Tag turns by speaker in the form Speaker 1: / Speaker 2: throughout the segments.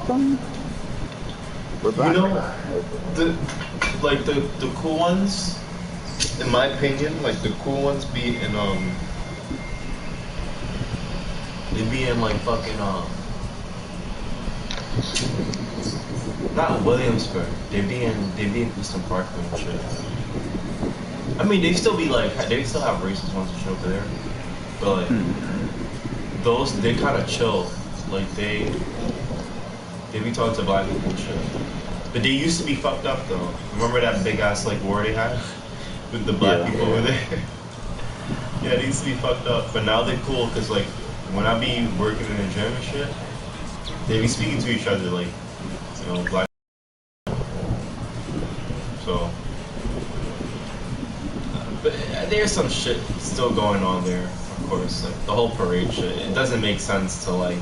Speaker 1: them. We're
Speaker 2: You
Speaker 1: black.
Speaker 2: know, the cool ones, in my opinion, like the cool ones be in they be in like fucking not Williamsburg. They be in Eastern Parkway and shit. I mean, they still be like they still have racist ones and shit over there, but like those they kind of chill. Like they be talking to black people and shit. But they used to be fucked up though. Remember that big ass like war they had with the black people over there? Yeah, they used to be fucked up. But now they're cool because like when I be working in the gym and shit, they be speaking to each other like, you know, black. So, but there's some shit still going on there, of course. Like the whole parade shit, it doesn't make sense to like.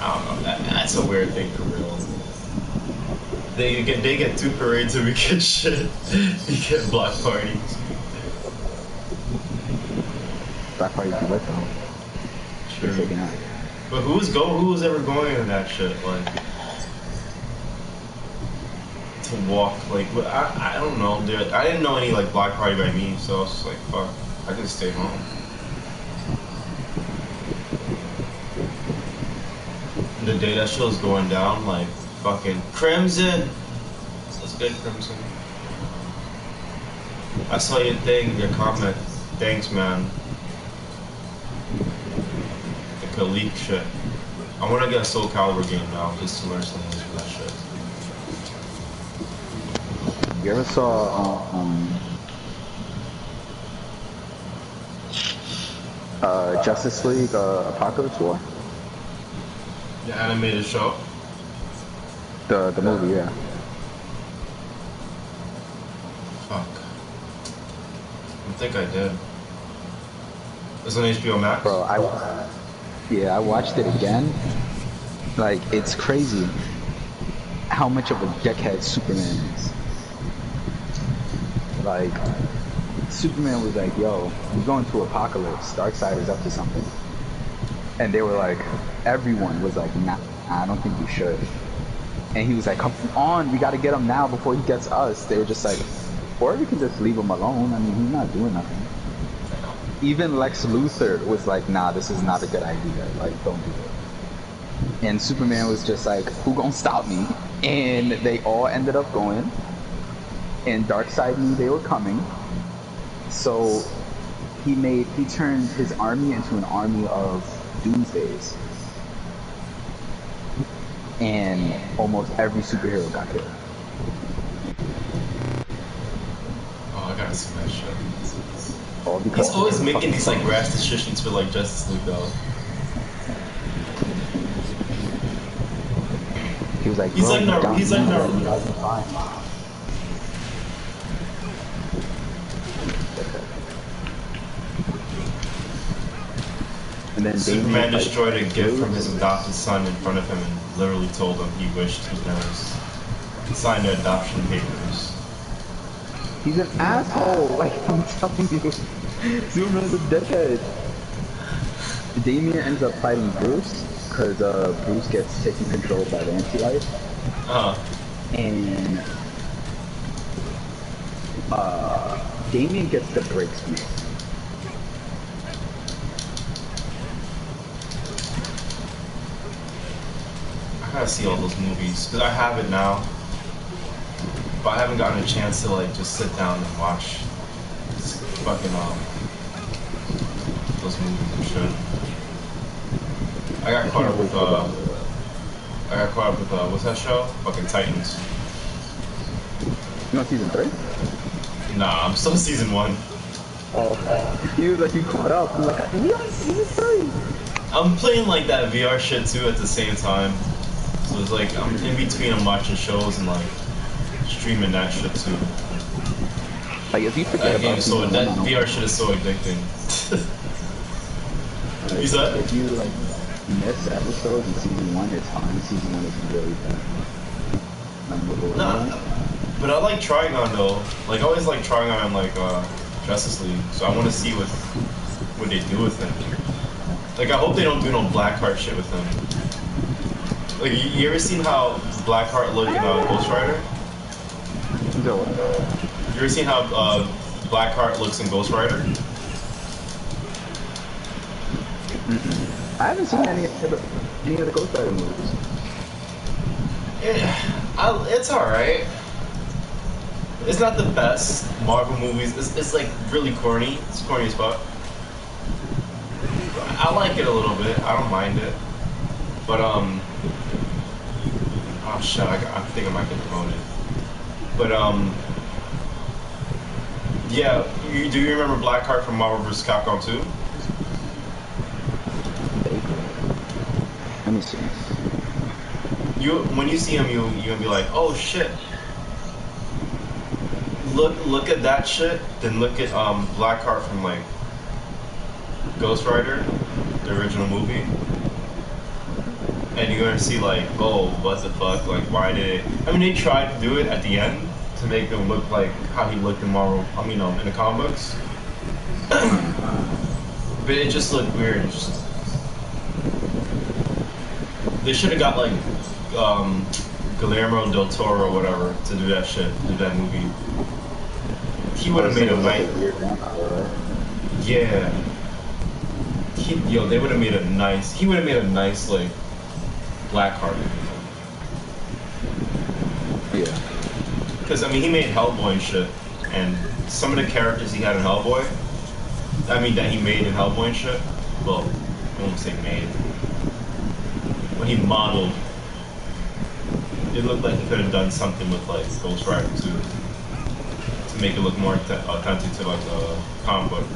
Speaker 2: I don't know. That's a weird thing for real. They get two parades and we get shit. We get block parties.
Speaker 1: Black parties be lit though.
Speaker 2: Sure. But who's ever going in that shit? Like to walk? Like I don't know. Dude, I didn't know any like block party by me, so I was just like, fuck. I can stay home. The day that show's going down, like fucking Crimson. Let's get Crimson. I saw your thing, your comment. Thanks, man. The Kalik shit. I want to get a Soul Calibur game now, just to learn some things for that shit.
Speaker 1: You ever saw Justice League Apocalypse War?
Speaker 2: The animated show?
Speaker 1: The movie, yeah.
Speaker 2: Fuck. I think I did. It's on HBO Max?
Speaker 1: Bro, I watched it again. Like, it's crazy how much of a dickhead Superman is. Like, Superman was like, yo, we're going through apocalypse. Darkseid is up to something. And they were like, everyone was like, nah, I don't think you should. And he was like, come on, we gotta get him now before he gets us. They were just like, or we can just leave him alone. I mean, he's not doing nothing. Even Lex Luthor was like, nah, this is not a good idea. Like, don't do it. And Superman was just like, who gonna stop me? And they all ended up going. And Darkseid knew they were coming. So he turned his army into an army of doomsdays. And almost every superhero got killed.
Speaker 2: Oh, I gotta see that shit.
Speaker 1: All because
Speaker 2: he's always making these like rash decisions for like Justice League though.
Speaker 1: He was like,
Speaker 2: he's like Naruto.
Speaker 1: And then
Speaker 2: Superman destroyed a gift from his adopted son in front of him and literally told him he wished he never signed the adoption papers.
Speaker 1: He's an asshole, like I'm telling you. Superman's a dickhead. Damian ends up fighting Bruce because Bruce gets taken control by the anti-life. And Damian gets the break speed.
Speaker 2: I gotta see all those movies because I have it now, but I haven't gotten a chance to like just sit down and watch fucking those movies and shit. I got caught up with what's that show? Fucking Titans.
Speaker 1: You on season 3?
Speaker 2: Nah, I'm still season 1.
Speaker 1: Oh, he was like, you caught up. I'm like, we on season 3.
Speaker 2: I'm playing like that VR shit too at the same time. So it's like I'm in between. I'm watching shows and like streaming that shit too.
Speaker 1: Like if you forget
Speaker 2: that VR shit is so addicting. You said?
Speaker 1: If you like miss episodes in season 1, it's fine. Season 1 is really bad.
Speaker 2: Nah, but I like Trigon though. Like I always like Trigon on like Justice League. So I want to see what they do with him. Like I hope they don't do no Blackheart shit with him. Like, you ever seen how Blackheart looked in Ghost Rider?
Speaker 1: So,
Speaker 2: You ever seen how Blackheart looks in Ghost Rider?
Speaker 1: I haven't seen any of the Ghost Rider movies.
Speaker 2: It's alright. It's not the best Marvel movies. It's like really corny. It's corny as fuck. I like it a little bit. I don't mind it. But oh shit, I think I might get promoted. But yeah. Do you remember Blackheart from Marvel vs. Capcom 2?
Speaker 1: Let me see.
Speaker 2: When you see him, you're gonna be like, oh shit. Look at that shit. Then look at Blackheart from like Ghost Rider, the original movie. And you're gonna see like, oh, what the fuck? Like, why did it? I mean, they tried to do it at the end to make him look like how he looked in Marvel. I mean, in the comic books. But it just looked weird. They should have got like Guillermo del Toro or whatever to do that shit, do that movie. He would have made a nice. Yeah. They would have made a nice. He would have made a nice like Blackheart.
Speaker 1: Yeah.
Speaker 2: Because I mean, he made Hellboy and shit, and some of the characters he had in Hellboy. I mean, that he made in Hellboy and shit. Well, I won't say made. When he modeled, it looked like he could have done something with like Ghost Rider 2 to make it look more authentic to like a comic book.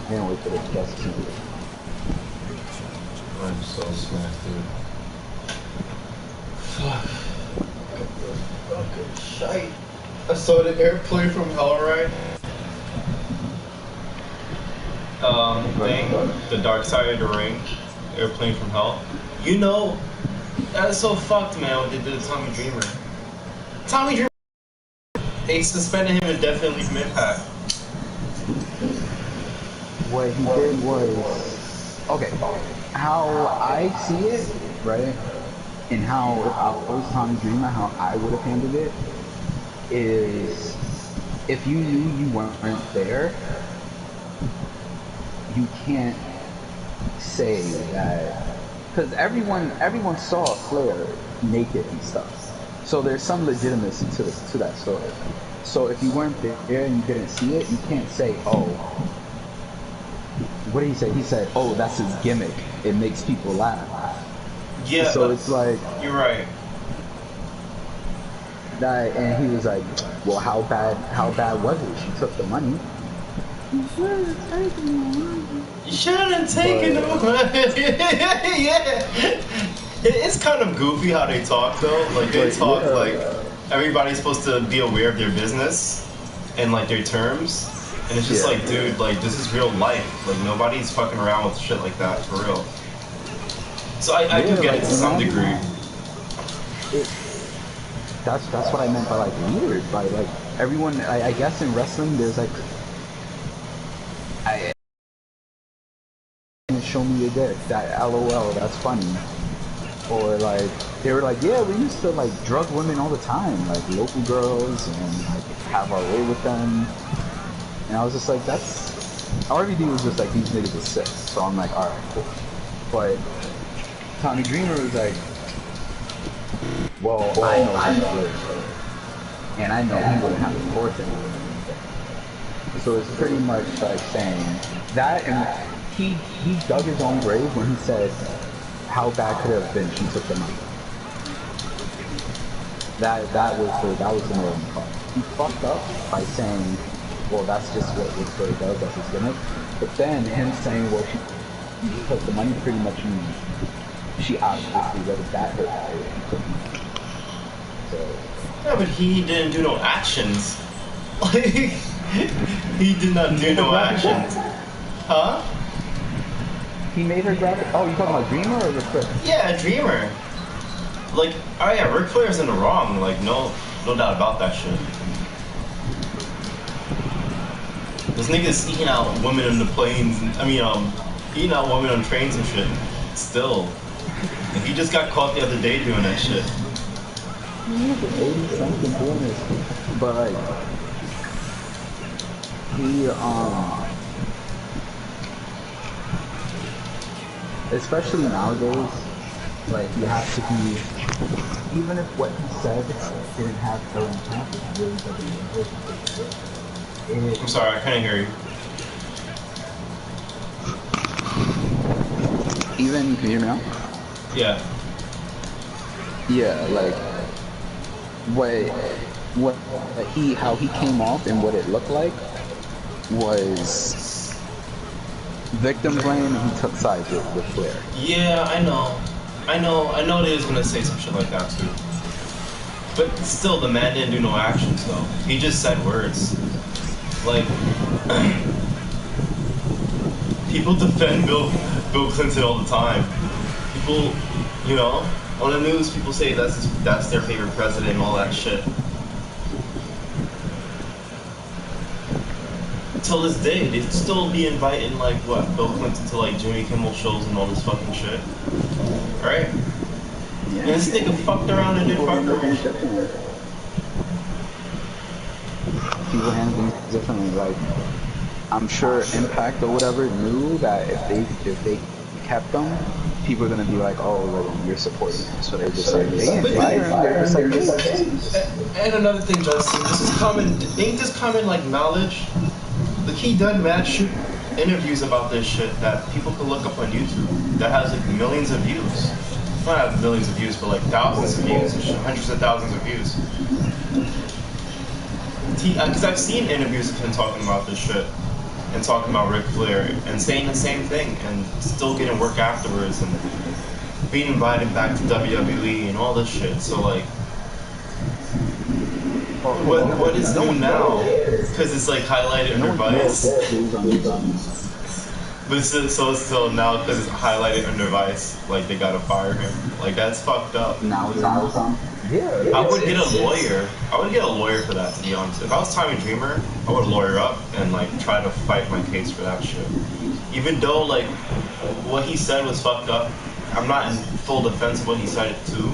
Speaker 1: Can't wait for the guest to
Speaker 2: I'm so smacked, dude. Fuck. Fucking shite. I saw the airplane from Hell, right? Thing, the Dark Side of the Ring, Airplane from Hell. You know, that is so fucked, man, what they did to Tommy Dreamer. Tommy Dreamer, they suspended him indefinitely from Impact.
Speaker 1: What he did was, okay, how I see it, right, and how if I was Tommy Dreamer, how I would have handled it is, if you knew you weren't there, you can't say that, because everyone saw Flair naked and stuff, so there's some legitimacy to that story. So if you weren't there and you didn't see it, you can't say, oh, what did he say? He said, oh, that's his gimmick. It makes people laugh.
Speaker 2: Yeah.
Speaker 1: So it's like,
Speaker 2: you're right.
Speaker 1: That, and he was like, well, how bad was it? She took the money. You should have taken the money.
Speaker 2: You should have taken the money. Yeah. It's kind of goofy how they talk though. Like they talk like everybody's supposed to be aware of their business and like their terms. And it's just like, dude, like this is real life. Like nobody's fucking around with shit like that for real. So I do get it to some degree.
Speaker 1: That's what I meant by like weird. By like everyone, I guess in wrestling there's like, show me your dick. That LOL. That's funny. Or like they were like, yeah, we used to like drug women all the time, like local girls, and like have our way with them. And I was just like, that's... RVD was just like, these niggas are sick. So I'm like, alright, cool. But Tommy Dreamer was like, well, I know he's good. And I know he wouldn't have the force anymore. So it's pretty much like saying that, and he dug his own grave when he said, how bad could it have been she took the money. That was the more part. He fucked up by saying, well, that's just what this story does, that's his gimmick. But then him saying, well, she took the money pretty much means she obviously whether that hurt her, she took the money. So
Speaker 2: yeah, but he didn't do no actions. Like He did not do no
Speaker 1: grab
Speaker 2: action.
Speaker 1: his back.
Speaker 2: Huh?
Speaker 1: He made her grab it. Oh, you talking about Dreamer or the Flip?
Speaker 2: Yeah, Dreamer. Like, oh yeah, Ric Flair's in the wrong. Like, no doubt about that shit. This nigga's eating out women in the planes. Eating out women on trains and shit. Still. And he just got caught the other day doing that shit.
Speaker 1: He's 80 something doing this. But like, he especially nowadays, like you have to be, even if what he said didn't have no impact, it really doesn't.
Speaker 2: I'm sorry, I couldn't hear you.
Speaker 1: Even, can you hear me now?
Speaker 2: Yeah.
Speaker 1: Yeah, like how he came off and what it looked like was victim blame, and he took sides with Flair.
Speaker 2: Yeah, I know they was gonna say some shit like that too. But still, the man didn't do no actions though. He just said words. Like, people defend Bill Clinton all the time. People, on the news, people say that's their favorite president and all that shit. Till this day, they'd still be inviting Bill Clinton to Jimmy Kimmel shows and all this fucking shit, right?
Speaker 1: Yeah,
Speaker 2: And this nigga fucked around and did fuckery.
Speaker 1: People handle things differently. Like, I'm sure Impact or whatever knew that if they kept them, people are gonna be like, oh, well, you're supporting them. So they're just like, they ain't firing. They're just like,
Speaker 2: and another thing, Justin, this is common. Ain't this common knowledge? Like, he done mad shoot interviews about this shit that people can look up on YouTube that has millions of views. Not have millions of views, but thousands of views, hundreds of thousands of views. Because I've seen interviews of him talking about this shit and talking about Ric Flair and saying the same thing and still getting work afterwards and being invited back to WWE and all this shit. So what is new now? Because it's highlighted under Vice. But so it's still now because it's highlighted under Vice, they gotta fire him. That's fucked up.
Speaker 1: Now it's on. Yeah.
Speaker 2: I would get a lawyer. I would get a lawyer for that, to be honest. If I was Tommy Dreamer, I would lawyer up and try to fight my case for that shit. Even though what he said was fucked up, I'm not in full defense of what he said too.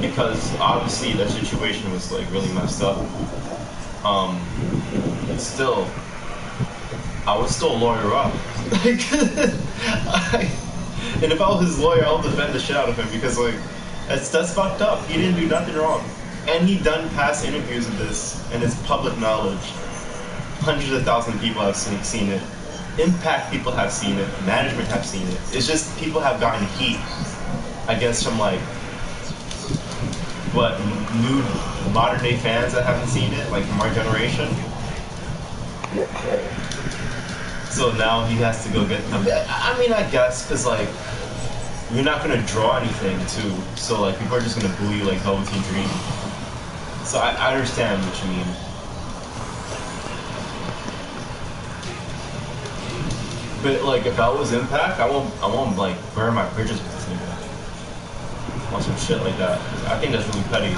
Speaker 2: Because obviously that situation was really messed up. Still, I would still lawyer up. And if I was his lawyer, I'll defend the shit out of him because that's fucked up. He didn't do nothing wrong. And he done past interviews of this, and it's public knowledge. Hundreds of thousands of people have seen it. Impact people have seen it. Management have seen it. It's just people have gotten heat, I guess, from new modern day fans that haven't seen it, from our generation. So now he has to go get them. I mean, I guess, because you're not gonna draw anything too. So people are just gonna boo you like Velveteen Dream. So I understand what you mean. But if I was Impact, I won't burn my bridges with this nigga. On some shit like that. I think that's really petty.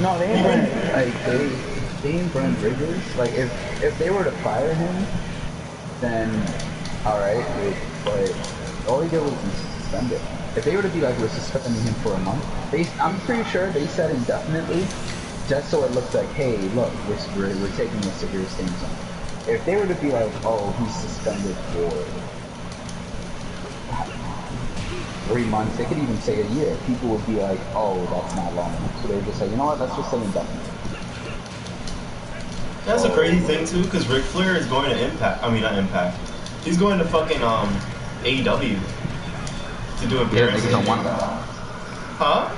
Speaker 1: No, they ain't burn, they ain't burn bridges. If they were to fire him, then alright, but all he did was suspend it. If they were to be we're suspending him for a month, I'm pretty sure they said indefinitely, just so it looks like, hey, look, we're taking a severe stance on it. If they were to be oh, he's suspended for 3 months, they could even say a year, people would be like, oh, that's not long enough. So they would just say, you know what, let's just say indefinite.
Speaker 2: That's a crazy thing too, because Ric Flair is going to Impact. I mean, not Impact. He's going to fucking AEW to do appearances.
Speaker 1: Yeah, niggas don't want that.
Speaker 2: Huh?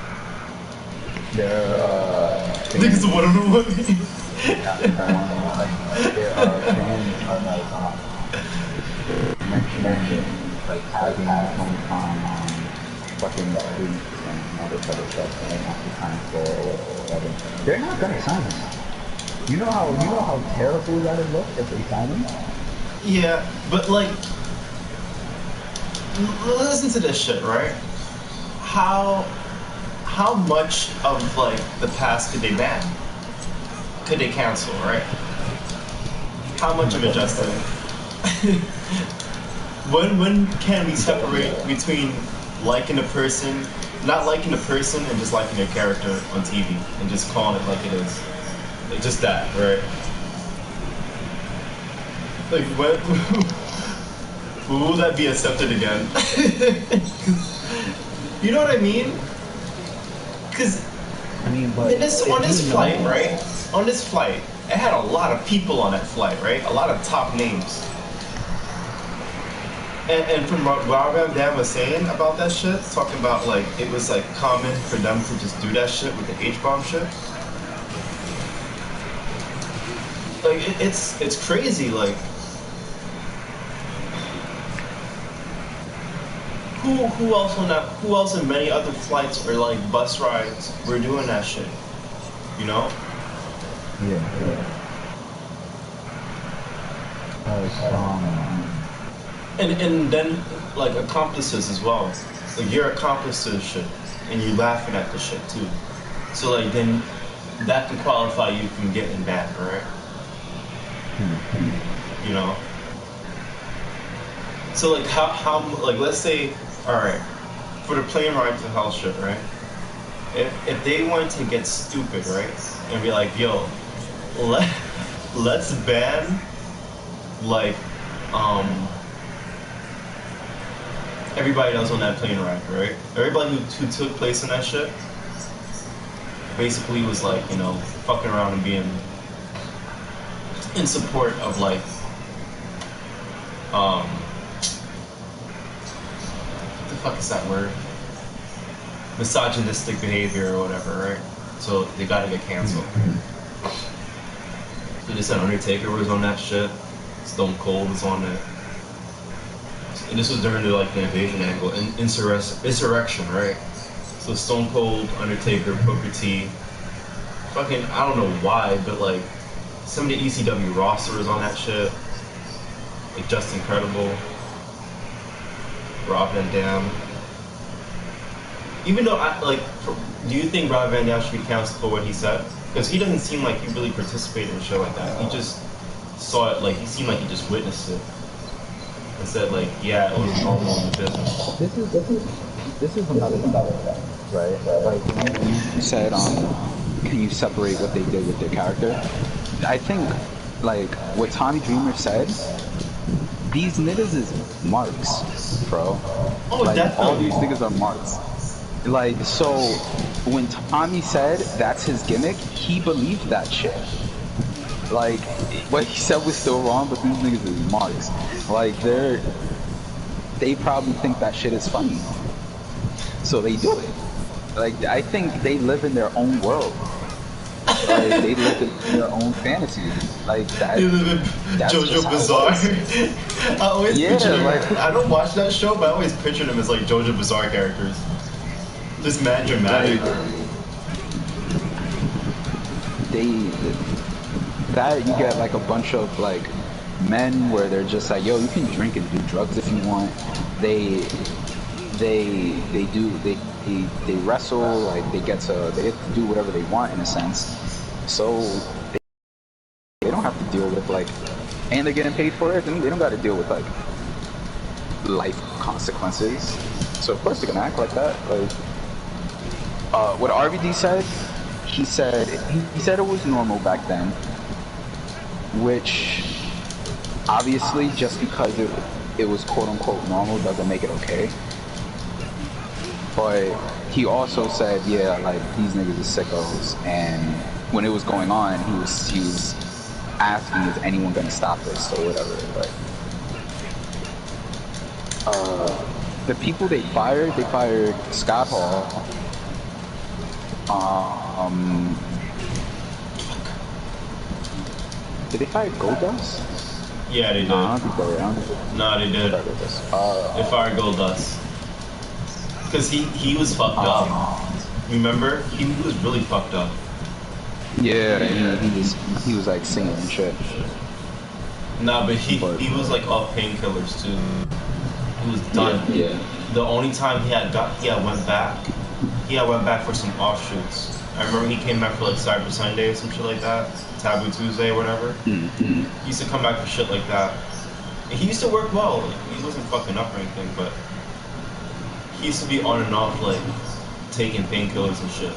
Speaker 1: Niggas
Speaker 2: don't want to know what
Speaker 1: their fans are mentioning having fucking tweets and all this other stuff, and they have to sign for or whatever. They're not gonna sign him. You know how terrible that'd look if they signed him?
Speaker 2: Yeah, but like, listen to this shit, right? How how much of like the past could they ban? Could they cancel, right? How much of it, Justin? when can we separate between liking a person, not liking a person, and just liking a character on TV and just calling it like it is? Like just that, right? Like what? Will that be accepted again? You know what I mean? Because
Speaker 1: I mean, but
Speaker 2: on this flight, right? On this flight, it had a lot of people on that flight, right? A lot of top names. And from what Rob Dan was saying about that shit, talking about like it was like common for them to just do that shit with the H-bomb shit. Like it's crazy. Like who else in many other flights or like bus rides were doing that shit? You know?
Speaker 1: yeah.
Speaker 2: And then like accomplices as well. Like you're accomplice to the shit, and you're laughing at the shit too. So like then that can qualify you from getting banned, right? You know. So like how like let's say, all right, for the plane ride to hell shit, right? If they wanted to get stupid, right, and be like, yo, let's ban like everybody that was on that plane ride, right? Everybody who took place in that shit basically was like, you know, fucking around and being in support of like what the fuck is that word? Misogynistic behavior or whatever, right? So they gotta get canceled. So they said Undertaker was on that shit, Stone Cold was on it. And this was during the like the invasion angle, insurrection, right? So Stone Cold, Undertaker, Booker T, fucking I don't know why, but like some of the ECW roster was on that shit, like Just Incredible, Rob Van Dam. Even though do you think Rob Van Dam should be canceled for what he said? Because he doesn't seem like he really participated in shit like that. He just saw it, like he seemed like he just witnessed it. And said like, yeah, it was normal in the business.
Speaker 1: This is another thing, right? Like you said, can you separate what they did with their character? I think like what Tommy Dreamer said, these niggas is marks, bro.
Speaker 2: Oh,
Speaker 1: like
Speaker 2: definitely.
Speaker 1: all these niggas are marks. Like so, when Tommy said that's his gimmick, he believed that shit. Like, what he said was still wrong, but these niggas is marks. Like, they probably think that shit is funny. So they do it. Like, I think they live in their own world. Like, they live in their own fantasy. Like, that.
Speaker 2: They live in JoJo Bizarre. I always picture them.
Speaker 1: Like,
Speaker 2: I don't watch that show, but I always picture them as like JoJo Bizarre characters. Just mad dramatic.
Speaker 1: That you get like a bunch of like men where they're just like, yo, you can drink and do drugs if you want. They wrestle, like they get to do whatever they want in a sense. So they don't have to deal with like, and they're getting paid for it, and they don't got to deal with like life consequences. So of course they're gonna act like that. Like what RVD said, he said it was normal back then, which obviously just because it was quote unquote normal doesn't make it okay. But he also said, yeah, like these niggas are sickos, and when it was going on, he was asking, is anyone gonna stop this or whatever. Like, the people they fired Scott Hall. Did they fire Goldust?
Speaker 2: Yeah, they did.
Speaker 1: I don't think they
Speaker 2: No, they did. They fired Goldust. Because he was fucked up. Remember? He was really fucked up.
Speaker 1: Yeah, he was like singing and shit.
Speaker 2: Nah, but
Speaker 1: But
Speaker 2: he was like off painkillers too. He was done.
Speaker 1: yeah.
Speaker 2: The only time he had went back, he had went back for some offshoots. I remember he came back for like Cyber Sunday or some shit like that, Taboo Tuesday or whatever.
Speaker 1: Mm-hmm.
Speaker 2: He used to come back for shit like that. And he used to work well. Like, he wasn't fucking up or anything, but he used to be on and off like taking painkillers and shit.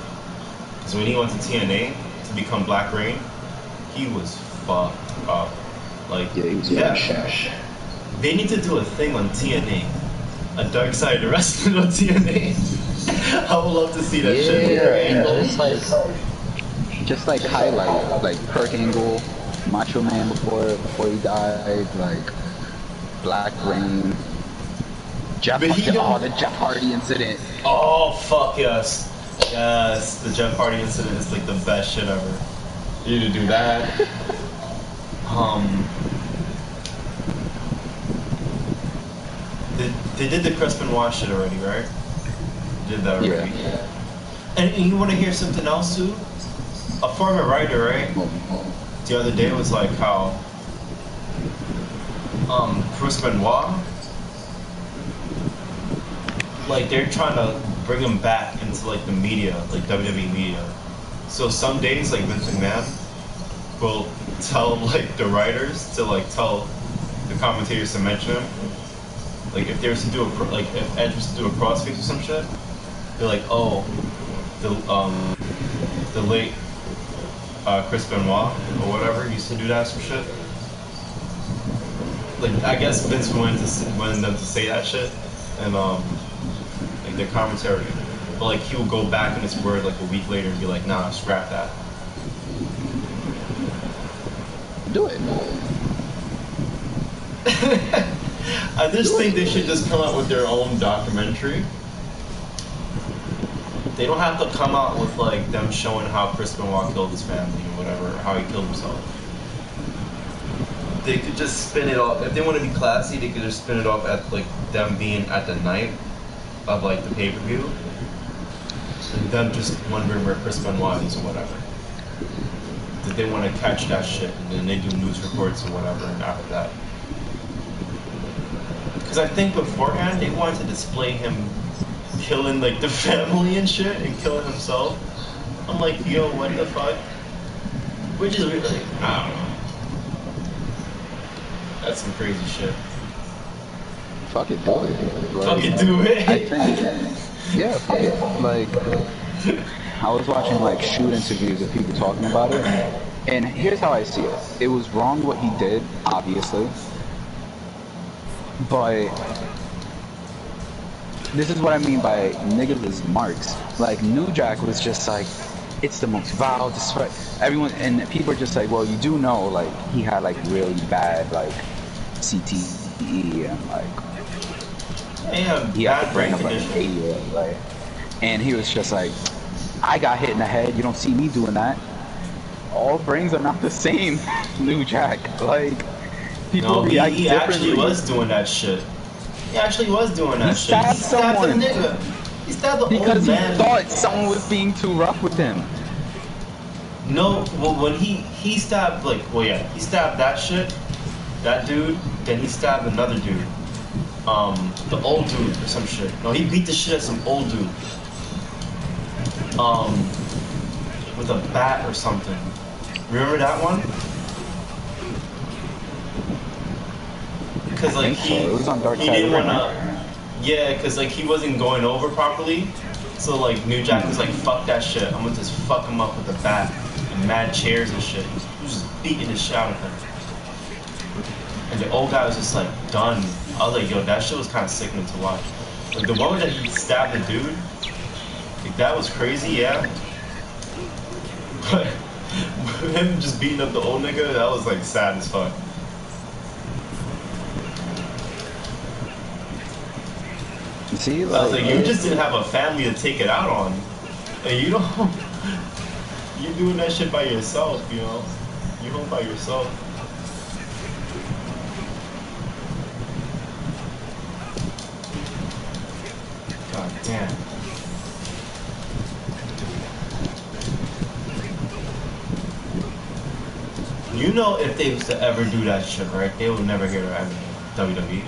Speaker 2: Because when he went to TNA to become Black Rain, he was fucked up. Like,
Speaker 1: Yeah, he was
Speaker 2: yeah, they need to do a thing on TNA. A Dark Side of Wrestling on TNA. I would love to see that shit.
Speaker 1: Yeah, it's like just like highlight like Kurt Angle, Macho Man before he died, like Black Rain, Jeff.
Speaker 2: But he
Speaker 1: Oh,
Speaker 2: don't.
Speaker 1: the Jeff Hardy incident.
Speaker 2: Oh fuck yes, yes. The Jeff Hardy incident is like the best shit ever. You need to do that. They did the Chris Benoit shit already, right? Did that already.
Speaker 1: Yeah.
Speaker 2: And you want to hear something else too? A former writer, right? The other day was like how Chris Benoit, like they're trying to bring him back into like the media, like WWE media. So some days like Vince McMahon will tell like the writers to like tell the commentators to mention him. Like if they were to do if Edge was to do a crossface or some shit, they're like, oh, the late Chris Benoit or whatever used to do that some shit. Like I guess Vince wanted them to say that shit, and like their commentary, but like he would go back on his word like a week later and be like, nah, scrap that.
Speaker 1: Do it.
Speaker 2: I just think they should just come out with their own documentary. They don't have to come out with like them showing how Chris Benoit killed his family or whatever, or how he killed himself. They could just spin it off. If they want to be classy, they could just spin it off at like them being at the night of like the pay-per-view, and them just wondering where Chris Benoit is or whatever. That they want to catch that shit, and then they do news reports or whatever, and after that. Because I think beforehand they wanted to display him killing like the family and shit and killing himself. I'm like, yo, what the fuck? Which is really like, I don't know. That's some crazy shit.
Speaker 1: Fuck it, do it. Like,
Speaker 2: Fuck it, do it.
Speaker 1: I think, yeah, fuck it. Like, I was watching like shoot interviews of people talking about it, and here's how I see it. It was wrong what he did, obviously, but this is what I mean by niggas is marks. Like New Jack was just like, it's the most vile, everyone, and people are just like, well, you do know, like he had like really bad like CTE and like he had to bring up like an 8-year-old, like, and he was just like, I got hit in the head. You don't see me doing that. All brains are not the same, New Jack. Like people react
Speaker 2: he
Speaker 1: differently.
Speaker 2: actually was doing that shit. He actually was doing that shit.
Speaker 1: Stabbed
Speaker 2: He stabbed
Speaker 1: someone.
Speaker 2: the nigga. He stabbed the
Speaker 1: Because
Speaker 2: old man.
Speaker 1: he thought someone was being too rough with him.
Speaker 2: No, well when he stabbed like, well yeah, he stabbed that shit, that dude. Then he stabbed another dude, the old dude or some shit. No, he beat the shit out of some old dude, with a bat or something. Remember that one? Because like
Speaker 1: It was on Dark
Speaker 2: he
Speaker 1: Side
Speaker 2: didn't
Speaker 1: of the
Speaker 2: wanna, yeah, because like he wasn't going over properly. So like New Jack was like, fuck that shit. I'm gonna just fuck him up with a bat and mad chairs and shit. He was just beating the shit out of him. And the old guy was just like done. I was like, yo, that shit was kind of sickening to watch. Like the one that he stabbed the dude, like that was crazy, yeah. But him just beating up the old nigga, that was like sad as fuck.
Speaker 1: See,
Speaker 2: I was like, you just didn't have a family to take it out on, and you don't. You're doing that shit by yourself, you know. You're home by yourself. God damn. know if they was to ever do that shit, right? They would never hear that in WWE.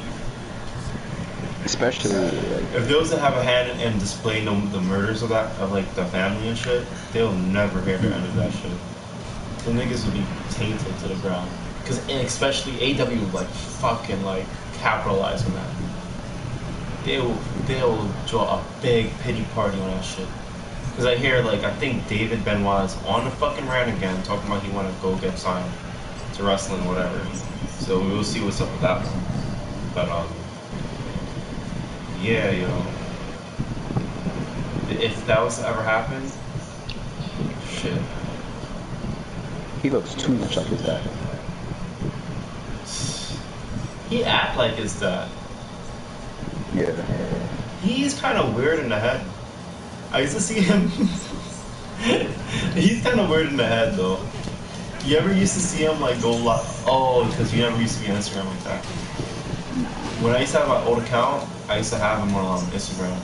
Speaker 1: Especially like,
Speaker 2: If they was to have a hand in displaying the murders of that of like the family and shit, they'll never hear the end of that shit. The niggas would be tainted to the ground. Cause and especially AW would like fucking like capitalize on that. They'll draw a big pity party on that shit. Cause I hear like I think David Benoit is on the fucking rant again, talking about he want to go get signed to wrestling or whatever. So we'll see what's up with that one. But yeah, yo. If that was to ever happen, shit.
Speaker 1: he looks too much like his dad.
Speaker 2: He act like his dad.
Speaker 1: Yeah.
Speaker 2: He's kind of weird in the head. I used to see him. He's kind of weird in the head though. You ever used to see him like go live? Oh, because you never used to be on Instagram like that. When I used to have my old account, I used to have him on Instagram.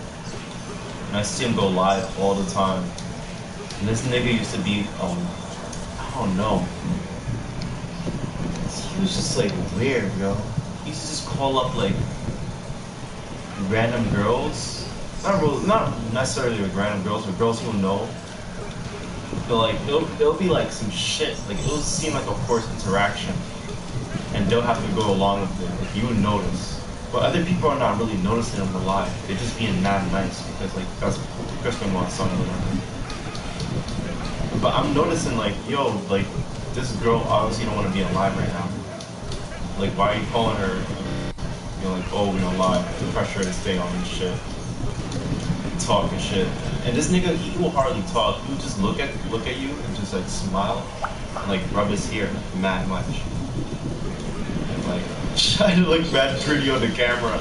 Speaker 2: And I used to see him go live all the time. And this nigga used to be, I don't know. He was just like weird, yo. He used to just call up like random girls. Not necessarily like random girls, but girls he'll know. But like it'll be like some shit. Like it'll seem like a forced interaction, and they'll have to go along with it. Like you would notice, but other people are not really noticing them alive. They're just being mad nice because like that's Chris Benoit's son or whatever. But I'm noticing like yo, like this girl obviously don't want to be alive right now. Like why are you calling her? You know, like oh we don't lie. The pressure to stay on this shit. Talk and shit. And this nigga, he will hardly talk. He will just look at you and just like smile and like rub his hair mad much. And like try to look mad pretty on the camera.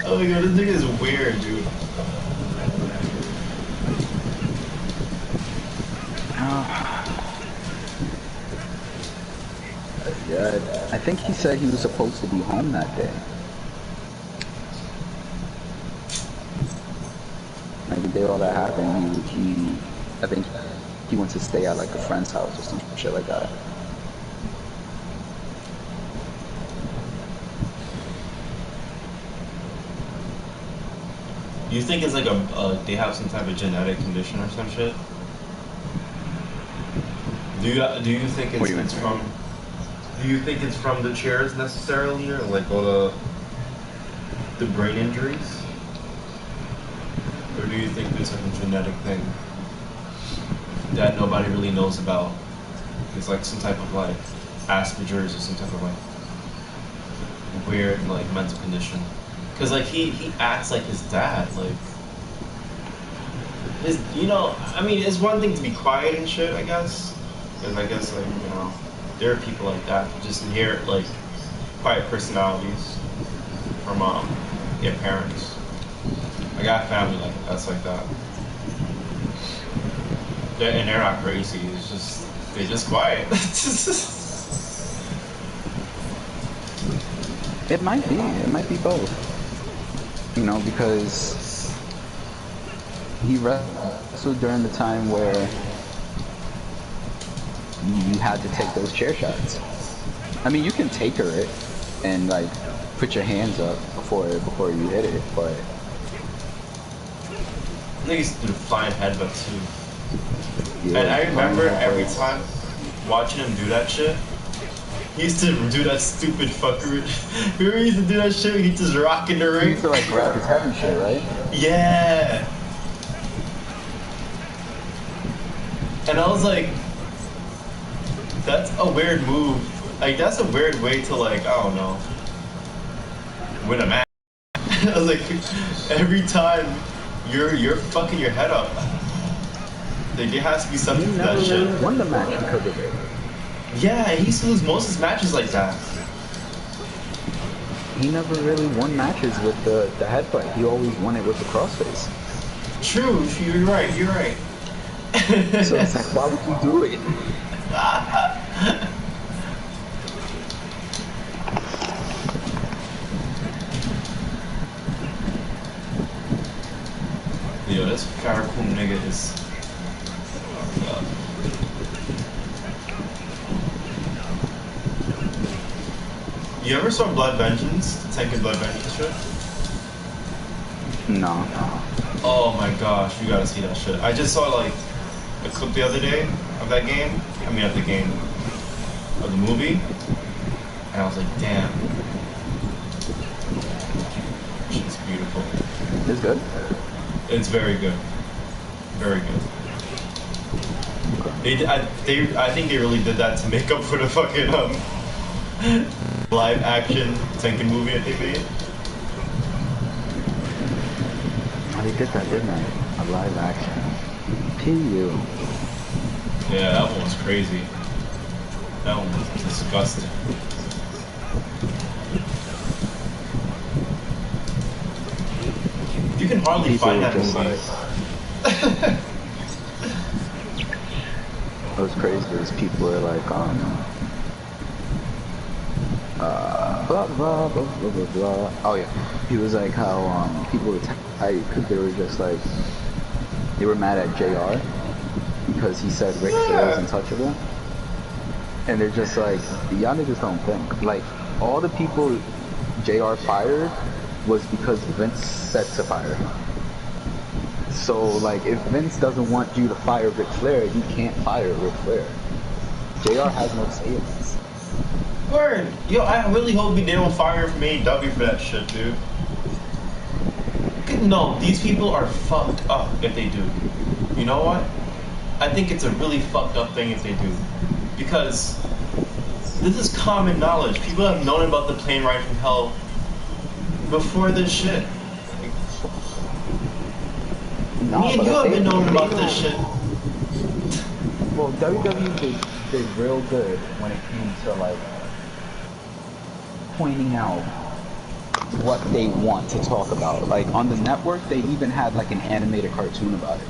Speaker 2: Oh my god, this nigga is weird, dude.
Speaker 1: Yeah, I think he said he was supposed to be home that day. Like the day all that happened, I think he went to stay at like a friend's house or some shit like that.
Speaker 2: You think it's like they have some type of genetic condition or some shit? Do you think it's from? Do you think it's from the chairs necessarily, or like all the brain injuries? Or do you think there's like a genetic thing that nobody really knows about? It's like some type of like Asperger's or some type of like weird like mental condition. Cause like he acts like his dad, like his I mean it's one thing to be quiet and shit, I guess. Cause I guess like there are people like that who just inherit like quiet personalities from their parents. I got family that's like that. And they're not crazy. It's just they're just quiet.
Speaker 1: It might be both. Because he wrestled during the time where you had to take those chair shots. I mean, you can taker it and like put your hands up before you hit it, but
Speaker 2: I think he's doing flying headbutt too.
Speaker 1: yeah,
Speaker 2: And I remember every time watching him do that shit, he used to do that stupid fuckery. Remember he used to do that shit where he just rocking the ring?
Speaker 1: He used to like grab his head and shit, right?
Speaker 2: Yeah. And I was like, that's a weird move. Like that's a weird way to like, I don't know, win a match. I was like, every time you're fucking your head up. Like there has to be something to that shit.
Speaker 1: Really won the match because of it.
Speaker 2: Yeah, he used to lose most of his matches like that.
Speaker 1: He never really won matches with the headbutt. He always won it with the crossface.
Speaker 2: True, you're right.
Speaker 1: So it's like, why would you do it?
Speaker 2: Yo, this Farrakhan nigga is. You ever saw Blood Vengeance? The Tekken Blood Vengeance shit?
Speaker 1: No.
Speaker 2: Oh my gosh, you gotta see that shit. I just saw like a clip the other day of that game. I mean, of the game, of the movie, and I was like, damn, shit's beautiful.
Speaker 1: It's good.
Speaker 2: It's very good, very good. I think they really did that to make up for the fucking live action Tekken movie that they made.
Speaker 1: Oh, they did that, didn't they? A live action. PU.
Speaker 2: Yeah, that one was crazy. That one was disgusting. You can hardly
Speaker 1: People
Speaker 2: find that
Speaker 1: just
Speaker 2: movie.
Speaker 1: It was crazy because people were like, blah, blah, blah, blah, blah, blah. Oh yeah. He was like how, people were tight because they were just like, they were mad at JR because he said Ric Flair was untouchable. And they're just like, y'all niggas don't think. Like, all the people JR fired was because Vince said to fire him. So, like, if Vince doesn't want you to fire Ric Flair, you can't fire Ric Flair. JR has no say in this.
Speaker 2: Word. Yo, I really hope they don't fire from AEW for that shit, dude. No, these people are fucked up if they do. You know what? I think it's a really fucked up thing if they do. Because this is common knowledge. People have known about the plane ride from hell before this shit.
Speaker 1: No,
Speaker 2: Me and you have been knowing about this shit.
Speaker 1: Well, WWE did real good when it came to, like, pointing out what they want to talk about. Like, on the network, they even had, like, an animated cartoon about it.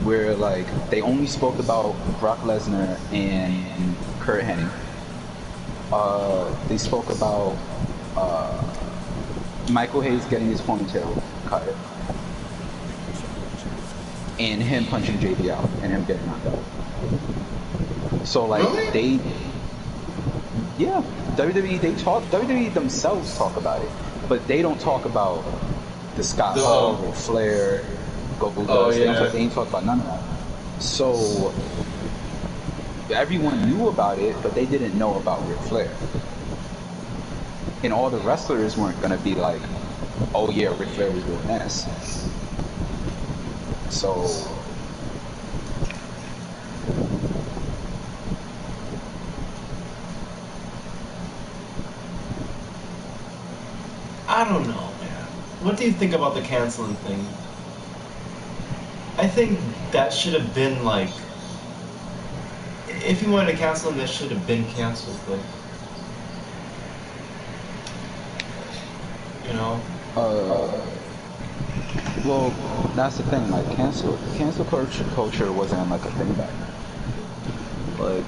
Speaker 1: Where, like, they only spoke about Brock Lesnar and Kurt Hennig. They spoke about Michael Hayes getting his ponytail cut. And him punching JD out and him getting knocked out. So, like,
Speaker 2: Really?
Speaker 1: yeah, WWE themselves talk about it, but they don't talk about the Scott Hall, Ric Flair, Goldust.
Speaker 2: Oh, yeah.
Speaker 1: They ain't talk about none of that. So everyone knew about it, but they didn't know about Ric Flair. And all the wrestlers weren't gonna be like, "Oh yeah, Ric Flair was doing this." So
Speaker 2: I don't know, man. What do you think about the canceling thing? I think that should have been like, if you wanted to cancel them, that should have been canceled. Like, you know.
Speaker 1: well, that's the thing. Like, cancel culture wasn't like a thing back then. Like,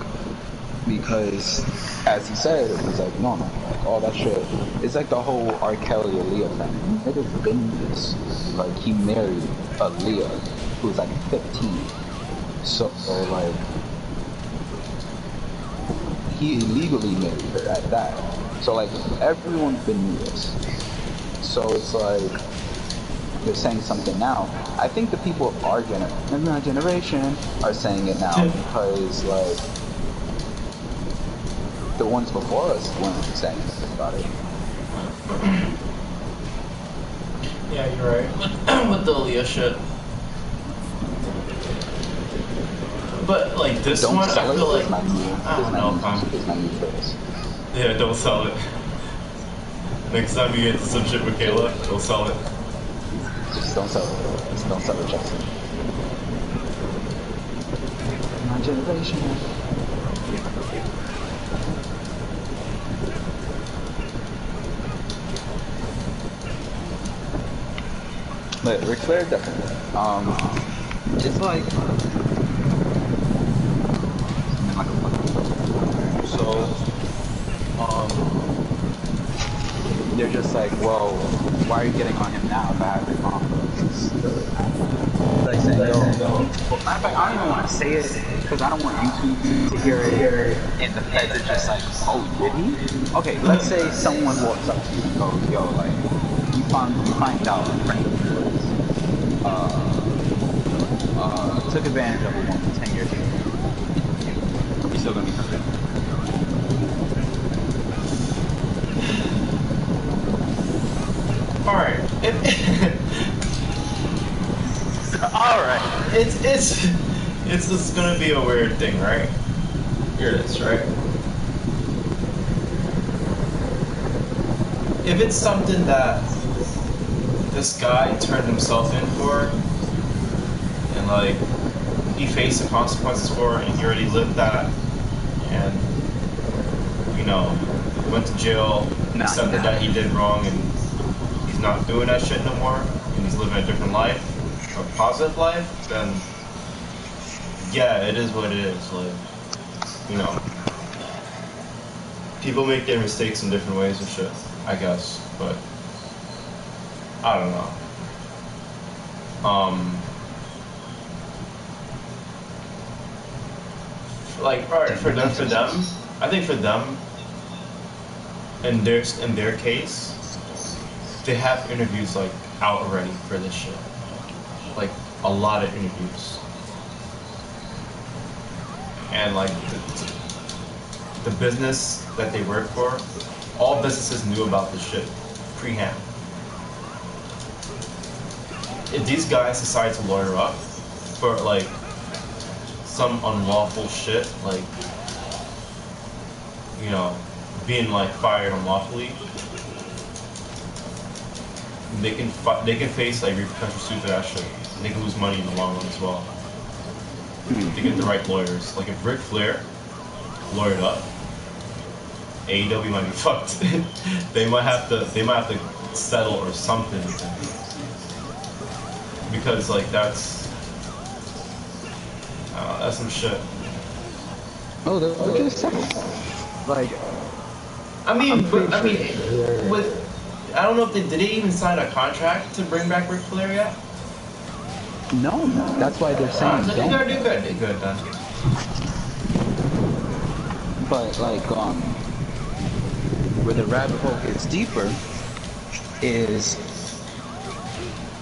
Speaker 1: because as he said, it was like normal. Like, all that shit. It's like the whole R. Kelly Aaliyah thing. It has been this. Like, he married Aaliyah, who was like 15. So, like, he illegally married her at that. So, like, everyone's been knew this. So it's like, they're saying something now. I think the people of our generation are saying it now because, like, the ones before us weren't saying anything about it.
Speaker 2: Yeah, you're right. With the Aaliyah shit. But like this
Speaker 1: Don't
Speaker 2: one,
Speaker 1: sell
Speaker 2: I feel
Speaker 1: it.
Speaker 2: like I don't know.
Speaker 1: It's my new phrase.
Speaker 2: Yeah, don't sell it. Next time you get into some shit with Kayla, don't sell it.
Speaker 1: Just don't sell it. Just don't sell it, Justin. My generation. But Ric Flair definitely. It's like,
Speaker 2: So,
Speaker 1: they're just like, well, why are you getting on him now if I have your mom? Like saying, yo, well, matter of fact, I don't even want to say it because I don't want YouTube to hear it, and the feds are just like, oh, did he? Okay, let's say someone walks up to you and goes, yo, like, you find out a friend of yours took advantage of a woman 10 years ago. Are we still gonna be friends?
Speaker 2: All right.
Speaker 1: All right.
Speaker 2: It's gonna be a weird thing, right? Here it is, right? If it's something that this guy turned himself in for, and like he faced the consequences for it, and he already lived that, and you know, went to jail, accepted that he did wrong, and he's not doing that shit no more, and he's living a different life, a positive life, then yeah, it is what it is. Like, you know, people make their mistakes in different ways and shit, I guess, but I don't know. Like, alright, for them, I think for them, in their case, they have interviews like out already for this shit. Like a lot of interviews, and like the business that they work for, all businesses knew about this shit pre-hand. If these guys decide to lawyer up for like some unlawful shit, like, you know, being like fired unlawfully, they can face like repercussions suit for that shit. They can lose money in the long run as well. They get the right lawyers. Like if Ric Flair lawyered up, AEW might be fucked. they might have to settle or something, because like that's some shit.
Speaker 1: Oh, they're just settle. Like,
Speaker 2: I mean, with I don't know if did they even sign a contract to bring back Ric Flair yet?
Speaker 1: No, that's why they're saying
Speaker 2: So they're good then.
Speaker 1: But like, where the rabbit hole gets deeper is,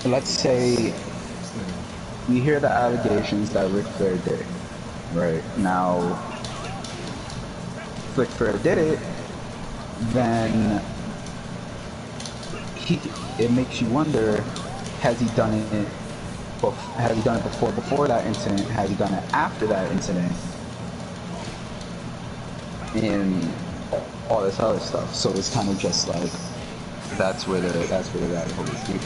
Speaker 1: let's say we hear the allegations that Ric Flair did, right? Now, if Ric Flair did it, then it makes you wonder, has he done it? Has he done it before that incident? Has he done it after that incident? And all this other stuff. So it's kind of just like that's where the rabbit hole is deep.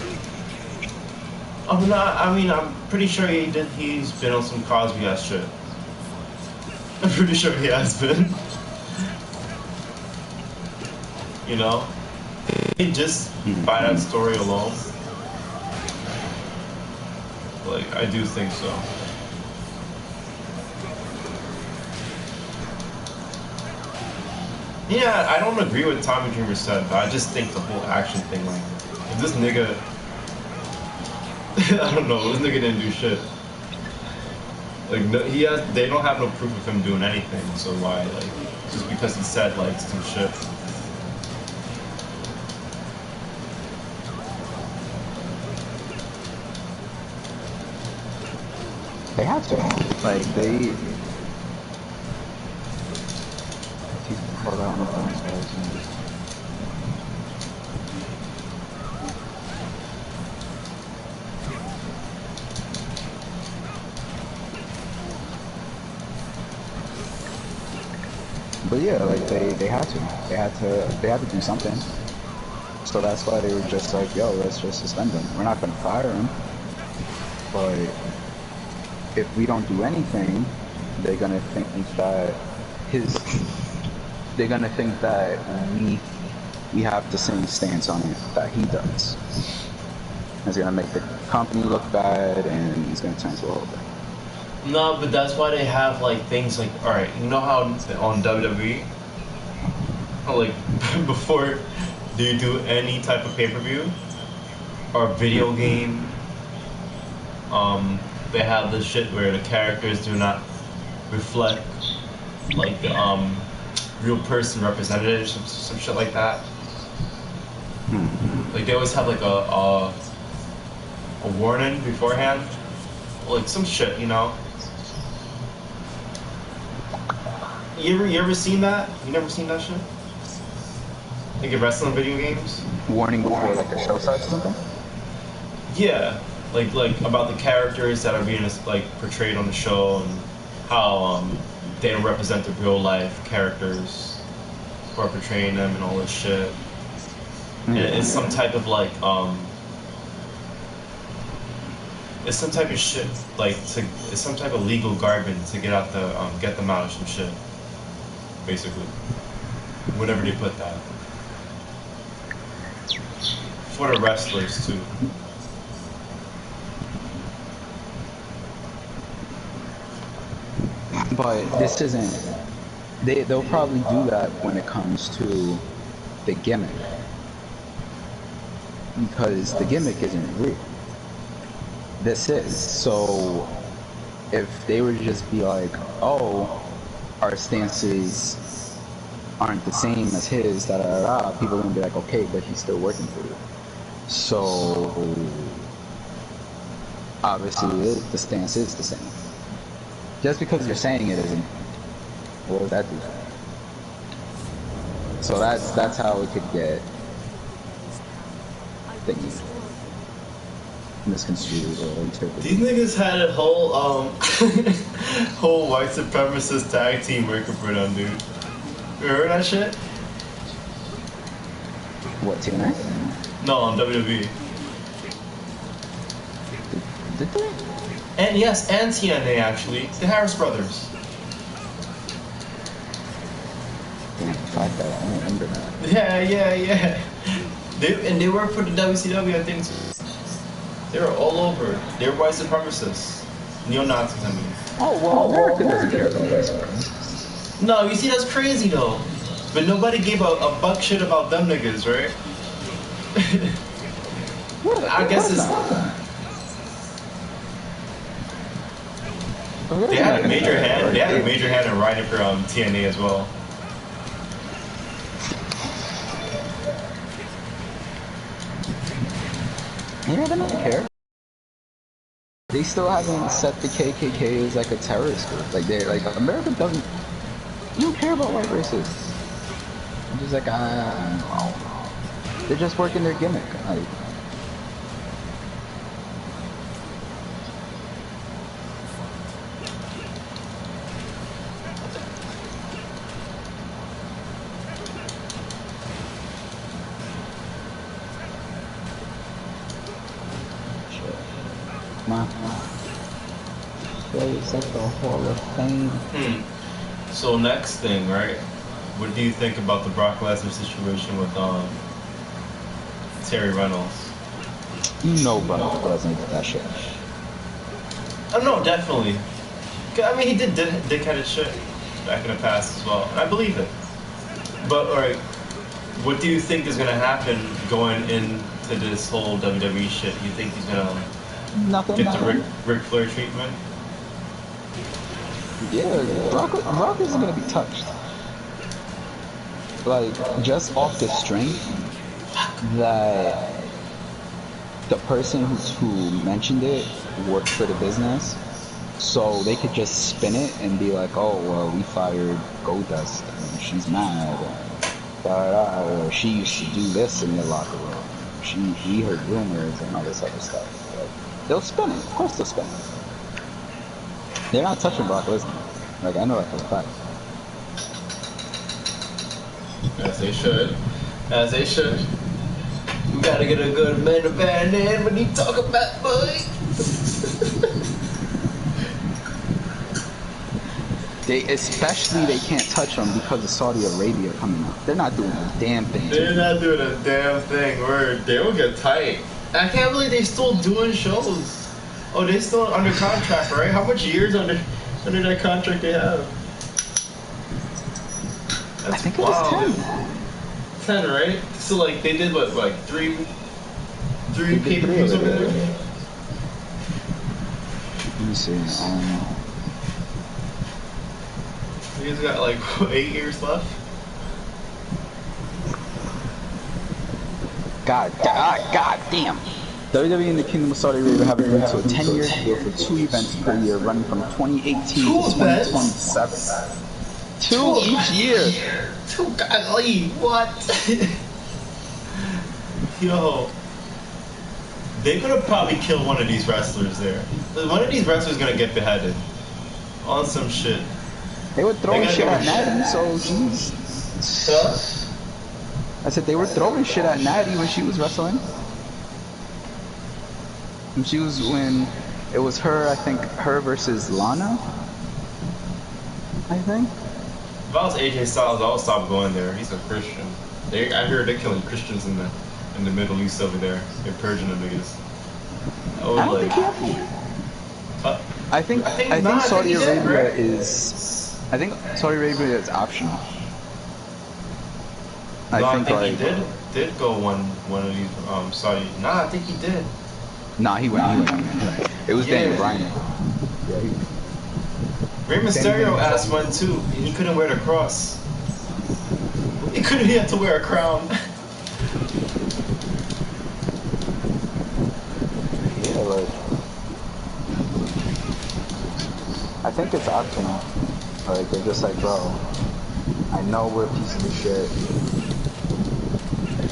Speaker 2: I'm pretty sure he's been on some Cosby ass shit. I'm pretty sure he has been. You know? Just by that story alone. Like, I do think so. Yeah, I don't agree with Tommy Dreamer said, but I just think the whole action thing, like, if this nigga, I don't know, this nigga didn't do shit. Like, no, they don't have no proof of him doing anything, so why, like, just because he said, like, some shit.
Speaker 1: They have to. Like, they... Hold on, but yeah, like, they had to. They had to do something. So that's why they were just like, yo, let's just suspend him. We're not gonna fire him. But if we don't do anything, they're gonna think that we have the same stance on it that he does. It's gonna make the company look bad, and he's gonna turn to a whole thing.
Speaker 2: No, but that's why they have like things like, alright, you know how on WWE, how, like Do you do any type of pay-per-view or video game? They have this shit where the characters do not reflect like the real person representatives, some shit like that. Like they always have like a warning beforehand, like some shit, you know. You ever seen that? You never seen that shit? Like in wrestling video games?
Speaker 1: Warning before like the show starts or something?
Speaker 2: Yeah, like about the characters that are being like portrayed on the show and how they don't represent the real life characters who are portraying them and all this shit. And it's some type of like it's some type of shit like it's some type of legal garbage to get out the get them out of some shit. Basically, whenever they put that for the wrestlers too.
Speaker 1: But this isn't. They'll probably do that when it comes to the gimmick, because the gimmick isn't real. This is. So if they were to just be like, oh, our stances aren't the same as his, da da da, people are gonna be like, okay, but he's still working for you. So obviously the stance is the same. Just because you're saying it isn't, what does that do? So that's how it could get thingy misconstrued or interpreted.
Speaker 2: These niggas had a whole whole white supremacist tag team working for them, dude. You heard that shit?
Speaker 1: What, TNA?
Speaker 2: No, on WWE.
Speaker 1: Did they?
Speaker 2: And yes, and TNA actually. The Harris brothers.
Speaker 1: Damn, fuck that. I don't remember that.
Speaker 2: Yeah. They work for the WCW, I think. They were all over. They were white supremacists. Neo-Nazis, I mean.
Speaker 1: Oh, well, America doesn't care about this.
Speaker 2: No, you see, that's crazy, though. But nobody gave a buck shit about them niggas, right? I guess it's... They had a major hand. They had a major hand in writing for TNA as well.
Speaker 1: Yeah, they don't care. They still haven't set the KKK as like a terrorist group. Like they're like America doesn't. You don't care about white racists. I'm just like they're just working their gimmick. Like, plays at the Hall of Fame.
Speaker 2: So next thing, right? What do you think about the Brock Lesnar situation with Terry Reynolds?
Speaker 1: You know Brock Lesnar did that shit.
Speaker 2: Oh no, definitely. I mean, he did dickheaded shit back in the past as well, and I believe it. But alright, what do you think is gonna happen going into this whole WWE shit? You think he's gonna get the Ric Flair treatment?
Speaker 1: Yeah, Brock isn't gonna be touched. Like, just off the strength that the person who mentioned it worked for the business, so they could just spin it and be like, oh, well, we fired Goldust and she's mad, or she used to do this in the locker room. We heard rumors and all this other stuff. Like, they'll spin it. Of course they'll spin it. They're not touching Brock Lesnar. Like, I know that for a fact.
Speaker 2: As they should. As they should. You gotta get a good man to band in when you talk about boy.
Speaker 1: They can't touch them because of Saudi Arabia coming up. They're not doing a damn thing.
Speaker 2: They're not doing a damn thing. Word. They will get tight. I can't believe they still doing shows. Oh, they still under contract, right? How much years under that contract they have? That's
Speaker 1: I think
Speaker 2: wild.
Speaker 1: it was 10.
Speaker 2: 10, right? So like they did what, like three
Speaker 1: They did
Speaker 2: pay-per-views
Speaker 1: three
Speaker 2: over
Speaker 1: over
Speaker 2: there?
Speaker 1: there. Let me see.
Speaker 2: You guys got like 8 years left?
Speaker 1: God damn. WWE and the Kingdom of Saudi Arabia have agreed to a 10-year deal for 2 events per year, running from 2018 to 2027. 2 each year.
Speaker 2: 2, golly, what? Yo, they're gonna probably kill one of these wrestlers there. One of these wrestlers gonna get beheaded on some shit.
Speaker 1: They were throwing shit at Natty, so she's.
Speaker 2: Huh?
Speaker 1: I said they were throwing shit at Natty when she was wrestling. When it was her, I think her versus Lana. I think.
Speaker 2: If I was AJ Styles, I would stop going there. He's a Christian. I heard they're killing Christians in the Middle East over there. They're purging the niggas.
Speaker 1: I don't think he has to. I think Saudi Arabia is. I think Saudi Arabia is optional.
Speaker 2: I think he did go one of these Saudi. Nah, I think he did.
Speaker 1: Nah, he went. It was Daniel Bryan. Yeah,
Speaker 2: Rey Mysterio asked one too, and he couldn't wear the cross. He had to wear a crown.
Speaker 1: Yeah, like I think it's optional. Like they're just like, bro, I know we're pieces of shit,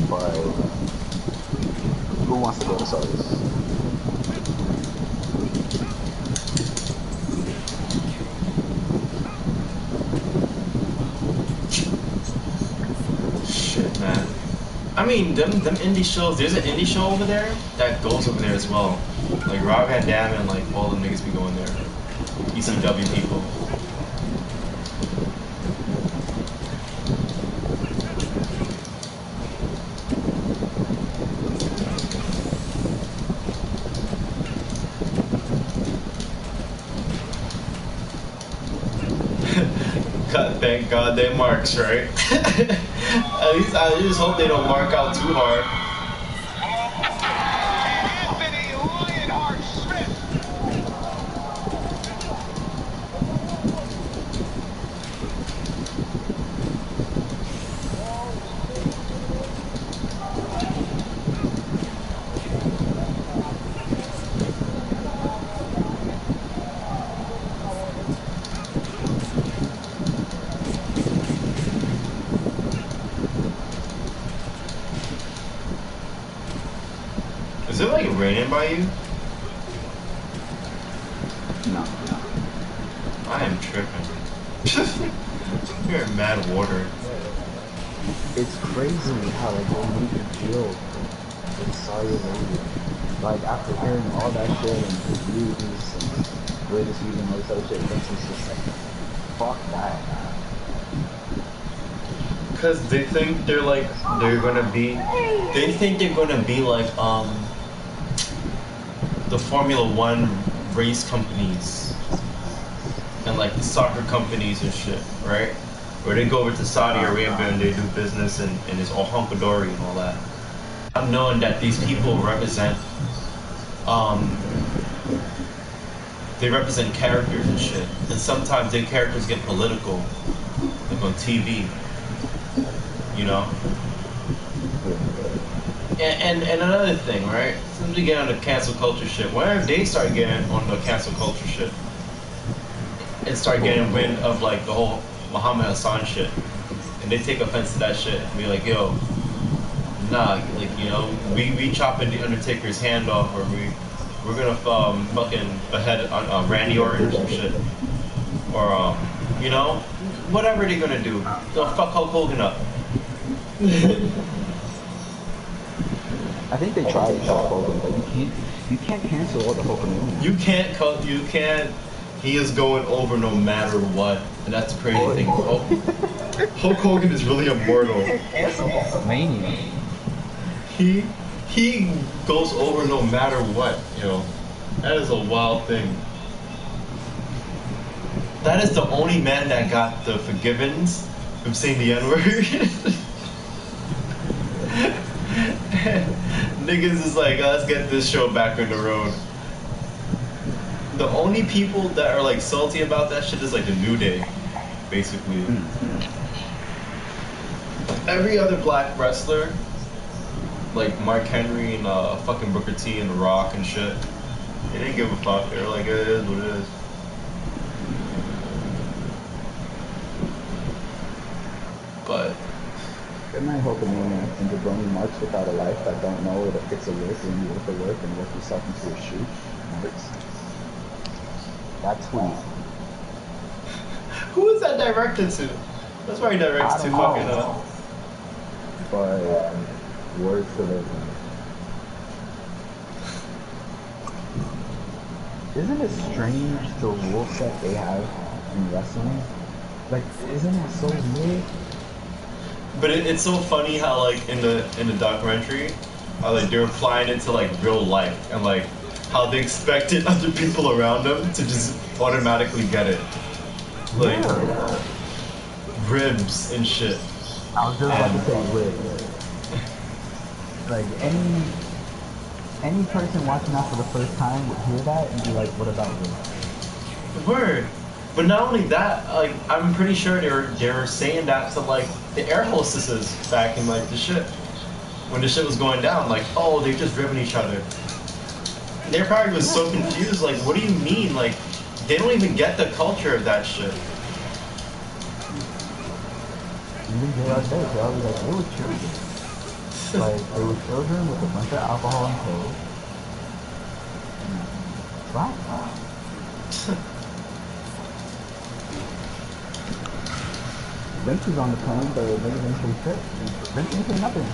Speaker 1: but who wants to go to Saudi?
Speaker 2: Shit, man. I mean, them indie shows. There's an indie show over there that goes over there as well. Like Rob Van Dam and like all the niggas be going there. ECW people. Thank God they marks, right? At least I just hope they don't mark out too hard. Is it like raining by you?
Speaker 1: No.
Speaker 2: I am tripping. You're mad water.
Speaker 1: It's crazy how like they make you feel in Saudi Arabia. Like after hearing all that shit and reviews and greatest views and all this other shit, it's just like, fuck that.
Speaker 2: Because they think they're gonna be like the Formula One race companies and like the soccer companies and shit, right? Where they go over to Saudi Arabia and they do business and it's all hunky-dory and all that. I'm knowing that these people represent they represent characters and shit, and sometimes their characters get political, like on TV, you know. And another thing, right? Since we get on the cancel culture shit, whenever they start getting on the cancel culture shit and start getting wind of like the whole Muhammad Hassan shit, and they take offense to that shit and be like, yo, nah, like, you know, we chopping the Undertaker's hand off, or we're gonna fucking behead Randy Orton or some shit, or you know, whatever they're gonna do, they'll fuck Hulk Hogan up.
Speaker 1: I think they tried to Hulk Hogan, but you can't cancel all the Hulk Hogan.
Speaker 2: You can't. He is going over no matter what, and that's the crazy thing. Hulk Hogan is really immortal.
Speaker 1: Cancel Mania.
Speaker 2: He goes over no matter what. You know, that is a wild thing. That is the only man that got the forgivens from saying the N-word. Niggas is like, let's get this show back on the road. The only people that are like salty about that shit is like the New Day, basically. Every other black wrestler, like Mark Henry and fucking Booker T and The Rock and shit, they didn't give a fuck. They were like, it is what it is. But
Speaker 1: good night, Hulkamania and Jabroni March without a life that don't know that it's a work when you work a work and work yourself into a shoe. Marks. That tweet.
Speaker 2: who is that directed to? That's why he directs to fucking
Speaker 1: But words to live in. Isn't it strange the rule set they have in wrestling? Like, isn't it so weird?
Speaker 2: But it's so funny how like in the documentary, how like they're applying it to like real life and like how they expected other people around them to just automatically get it, like ribs and shit.
Speaker 1: I was just about to say ribs. Like any person watching that for the first time would hear that and be like, "What about ribs?"
Speaker 2: Word. But not only that, like I'm pretty sure they were saying that to like the air hostesses back in like the shit when the shit was going down. Like, oh, they're just ribbing each other. They probably was so confused. Like, what do you mean? Like, they don't even get the culture of that shit.
Speaker 1: Even JR said, JR was like, they were children. Like, they were children with a bunch of alcohol and pills. Wow. Vince was on the phone, but niggas didn't say shit. Vince didn't say nothing.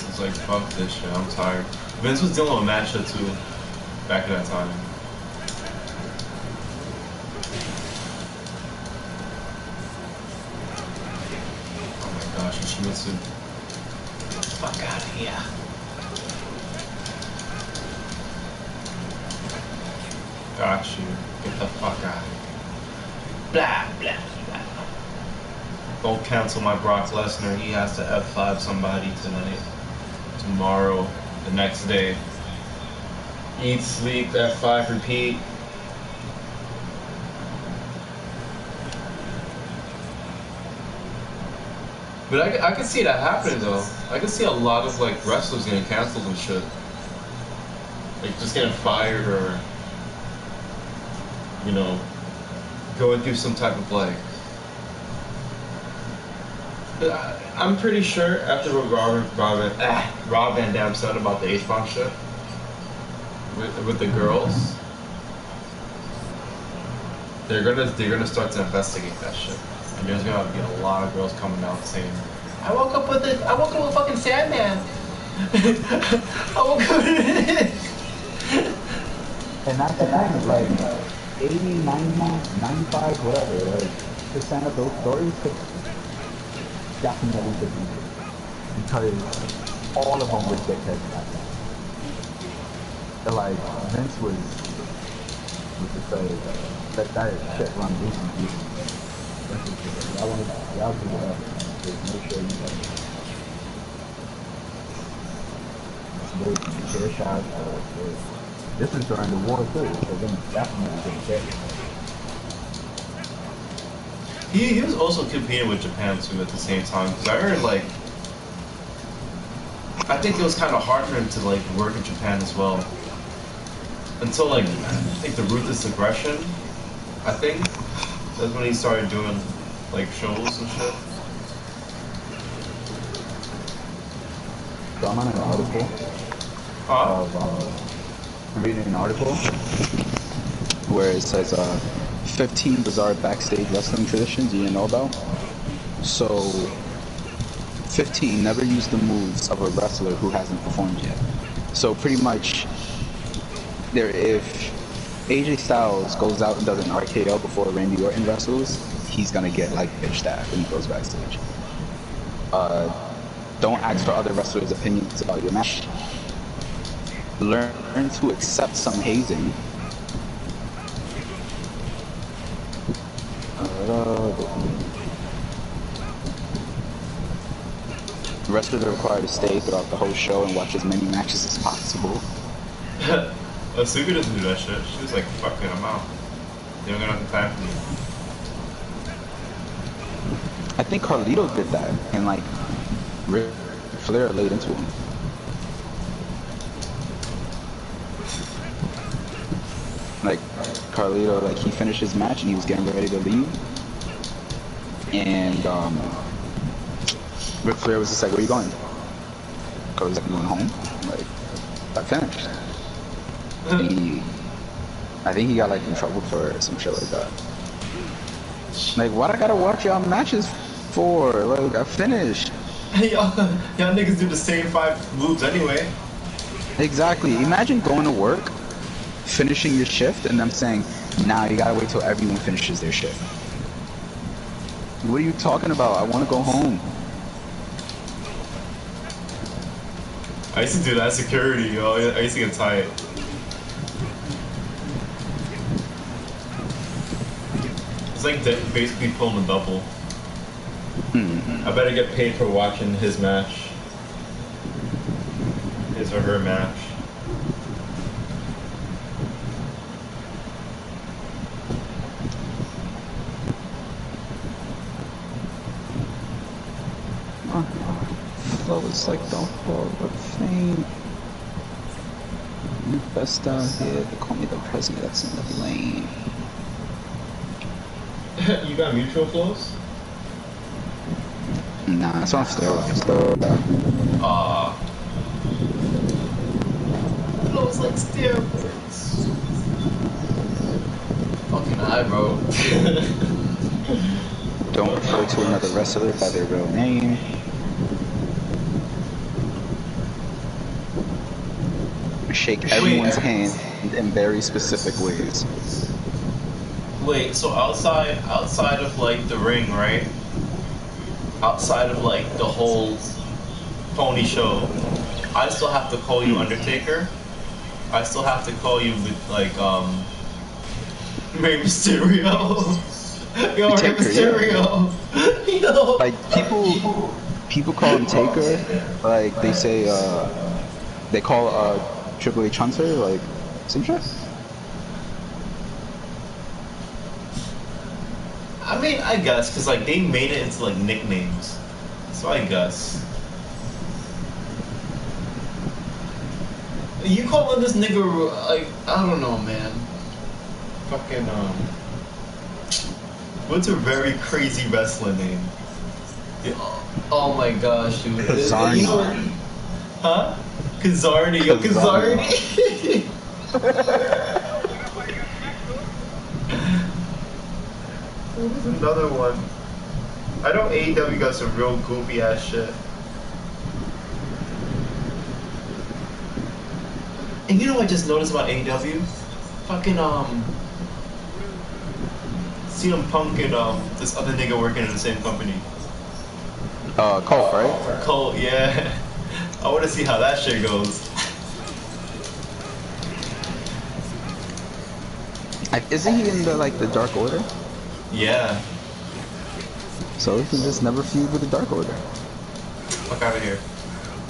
Speaker 2: It's like, fuck this shit, I'm tired. Vince was dealing with matcha too, back at that time. Oh my gosh, Yoshimitsu. Get the fuck out of here. Got you. Get the fuck out. Blah, blah, blah. Don't cancel my Brock Lesnar. He has to F5 somebody tonight. Tomorrow. The next day. Eat, sleep, F5, repeat. But I can see that happening though. I can see a lot of like wrestlers getting canceled and shit. Like just getting fired or, you know, going through some type of like. I'm pretty sure after what Rob Van Dam said about the H-bomb shit with the girls, they're gonna start to investigate that shit, and there's gonna be a lot of girls coming out saying, I woke up with fucking Sandman. I woke up with it.
Speaker 1: And that's the thing, like 80, 90, 95, whatever, like percent of those stories could definitely be because all of them would get tested like that. And like Vince was to say that shit run loose and deep. Y'all do it up. Just make sure you guys share shots. This is during the war too, so then definitely getting tested.
Speaker 2: He was also competing with Japan too at the same time, because I heard like, I think it was kind of hard for him to like work in Japan as well. Until like, I think the Ruthless Aggression, I think, that's when he started doing like shows and shit.
Speaker 1: So I'm on an article I'm reading an article where it says 15 bizarre backstage wrestling traditions you didn't know about. So 15, never use the moves of a wrestler who hasn't performed yet. So pretty much, if AJ Styles goes out and does an RKO before Randy Orton wrestles, he's gonna get like bitched at when he goes backstage. Don't ask for other wrestlers' opinions about your match. Learn to accept some hazing. wrestlers are required to stay throughout the whole show and watch as many matches as possible.
Speaker 2: Asuka doesn't do that shit. She was like, fuck it, I'm out. They don't got enough time for me.
Speaker 1: I think Carlito did that, and like Ric Flair laid into him. Like Carlito, like he finished his match and he was getting ready to leave, and Ric Flair was just like, "Where you going?" I was like, "I'm going home." Like, I finished. And I think he got like in trouble for some shit like that. Like, what I gotta watch y'all matches for? Like, I finished.
Speaker 2: y'all niggas do the same 5 moves anyway.
Speaker 1: Exactly. Imagine going to work, finishing your shift, and them saying, "Nah, you gotta wait till everyone finishes their shift." What are you talking about? I want to go home.
Speaker 2: I used to do that security, yo. I used to get tired. It's like basically pulling a double. I better get paid for watching his match. His or her match.
Speaker 1: Flow is like the Hall of Fame. Best out here. They call me the president. That's in the lane.
Speaker 2: You got mutual flows?
Speaker 1: Nah, that's what I'm still.
Speaker 2: Flows like steroids. Fucking high, bro.
Speaker 1: Don't refer to another wrestler by their real name. Shake everyone's hand in very specific ways.
Speaker 2: Wait, so outside of like the ring, right? Outside of like the whole pony show, I still have to call you Undertaker. I still have to call you like Rey Mysterio. Yo, Rey Mysterio. Yeah. Yo.
Speaker 1: Like people call him Taker. Like they say they call Triple H Hunter, like some shit.
Speaker 2: I mean, I guess, because, like, they made it into, like, nicknames. So I guess. You calling this nigga, like, I don't know, man. Fucking, what's a very crazy wrestler name? Oh my gosh, dude.
Speaker 1: Kazarni.
Speaker 2: Huh? Kazarni. Yo, Kazarni. There's another one. I know AEW got some real goofy ass shit. And you know what I just noticed about AEW? Fucking CM Punk and this other nigga working in the same company.
Speaker 1: Colt, right?
Speaker 2: Colt, yeah. I want to see how that shit goes.
Speaker 1: Isn't he in the Dark Order?
Speaker 2: Yeah.
Speaker 1: So he can just never feud with the Dark Order.
Speaker 2: Fuck out of here.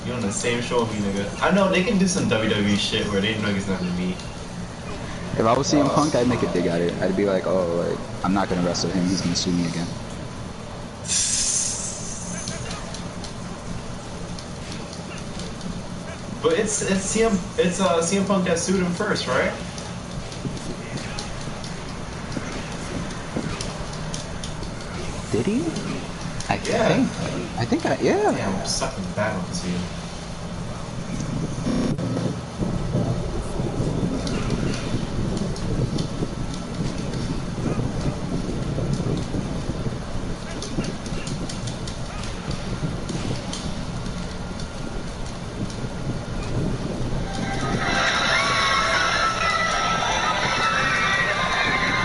Speaker 2: You on the same show with me, nigga. I know they can do some WWE shit where they niggas not gonna meet.
Speaker 1: If I was CM Punk, I'd make a dig at it. I'd be like, oh, like I'm not gonna wrestle him. He's gonna sue me again.
Speaker 2: But it's CM Punk that sued him first, right?
Speaker 1: Did he? I think yeah.
Speaker 2: Yeah, I'm sucking bad on this here.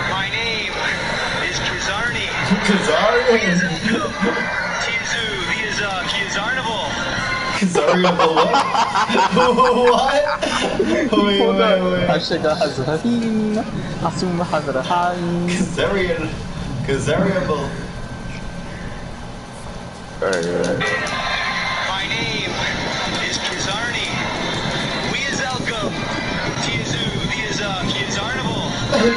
Speaker 3: My name is Kizarni.
Speaker 2: Kazarian!
Speaker 3: Tizu, these Kizarnival.
Speaker 2: Kazarian what? Wait. Kazarian.
Speaker 3: My
Speaker 2: He's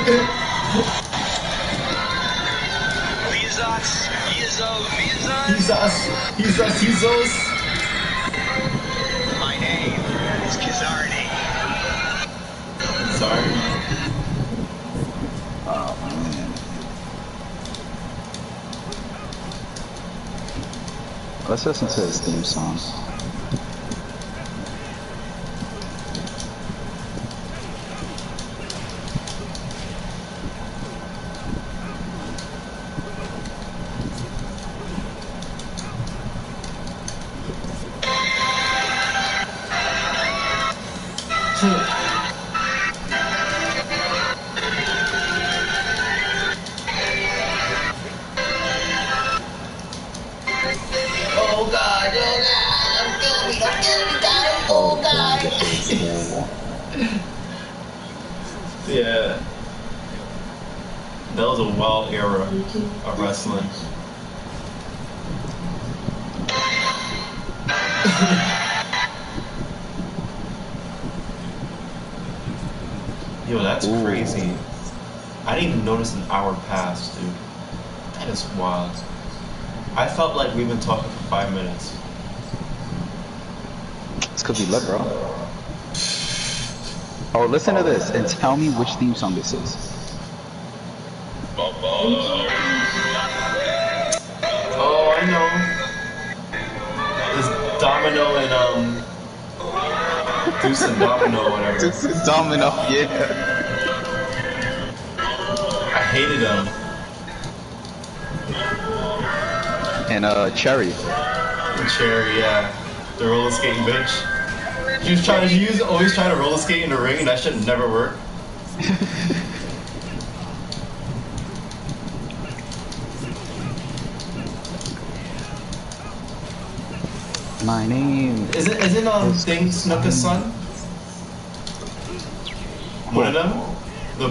Speaker 2: us.
Speaker 3: My name is Kizarni.
Speaker 2: Sorry.
Speaker 1: Oh man. Let's listen to his theme song.
Speaker 2: Oh god,
Speaker 1: Oh god, this is cool.
Speaker 2: yeah. That was a wild era of wrestling. Yo, that's
Speaker 1: Ooh.
Speaker 2: crazy. I didn't even notice an hour passed, dude. That is wild. I felt like we've been talking for 5 minutes.
Speaker 1: This could be lit, bro. Oh, listen to this and tell me which theme song this is.
Speaker 2: Oh, I know. It's Domino and Deuce and Domino, whatever.
Speaker 1: This is Domino, yeah.
Speaker 2: I hated them.
Speaker 1: And Cherry.
Speaker 2: Cherry, yeah. The roller skating bitch. She was trying to always trying to roller skate in the ring, and that shit never worked.
Speaker 1: My name.
Speaker 2: Isn't Thing Snooker's son? One of them? The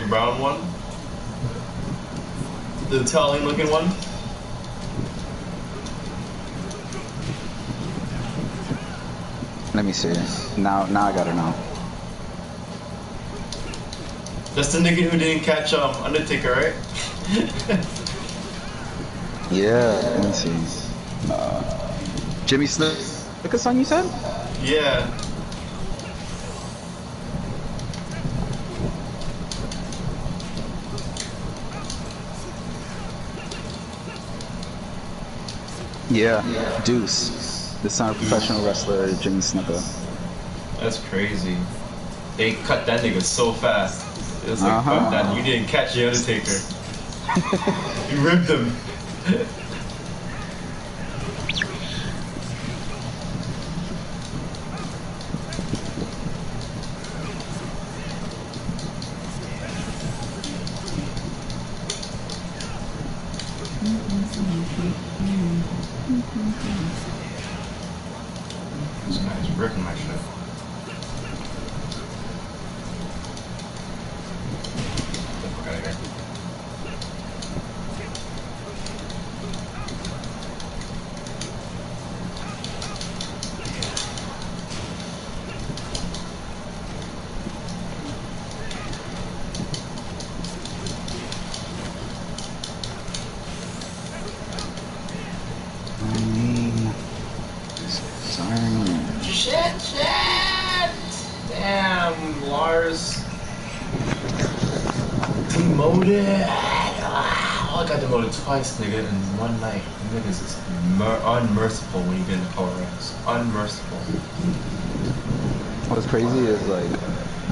Speaker 2: brown one? The Italian looking one?
Speaker 1: Let me see. Now I gotta know.
Speaker 2: That's the nigga who didn't catch Undertaker, right?
Speaker 1: Yeah, let me see. Jimmy Snooker's son, you said?
Speaker 2: Yeah.
Speaker 1: Yeah, Deuce, the son of professional wrestler Jimmy Snooker.
Speaker 2: That's crazy. They cut that nigga so fast. It was like, fuck that, you didn't catch the Undertaker. You ripped him. This guy's ripping my shit. Get the fuck out of here.
Speaker 1: My name is Sorry.
Speaker 2: Shit! Damn, Lars. Demoted. Oh, I got demoted twice, nigga, in one night. Niggas is unmerciful when you get in the power ranks. Unmerciful.
Speaker 1: What's crazy is like,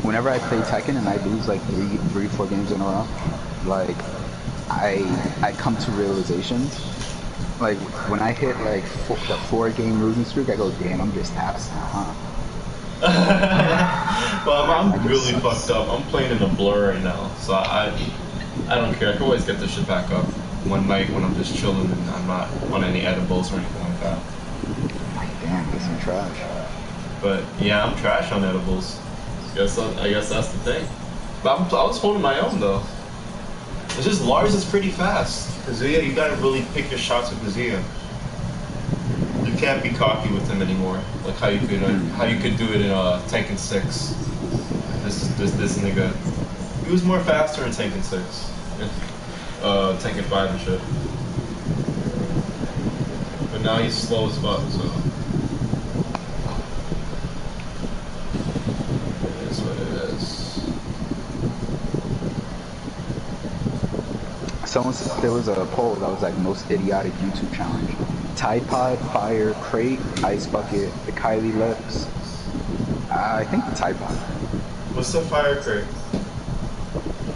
Speaker 1: whenever I play Tekken and I lose like three, 4 games in a row, like I come to realizations. Like when I hit like the 4-game losing streak, I go, damn, I'm just taps now, huh?
Speaker 2: Well, I'm really fucked up. I'm playing in a blur right now, so I don't care. I can always get this shit back up one night when I'm just chilling and I'm not on any edibles or anything like that.
Speaker 1: Like, damn, get some trash.
Speaker 2: But yeah, I'm trash on edibles. I guess that's the thing. But I was holding my own though. It's just Lars is pretty fast. Kazuya, you gotta really pick your shots with Kazuya. You can't be cocky with him anymore. Like how you could do it in Tekken 6. This nigga He was more faster in Tekken 6. Tekken 5 and shit. But now he's slow as fuck, so. It is what it is.
Speaker 1: There was a poll that was like most idiotic YouTube challenge. Tide Pod, Fire, Crate, Ice Bucket, the Kylie Lips. I think the Tide Pod.
Speaker 2: What's the fire crate?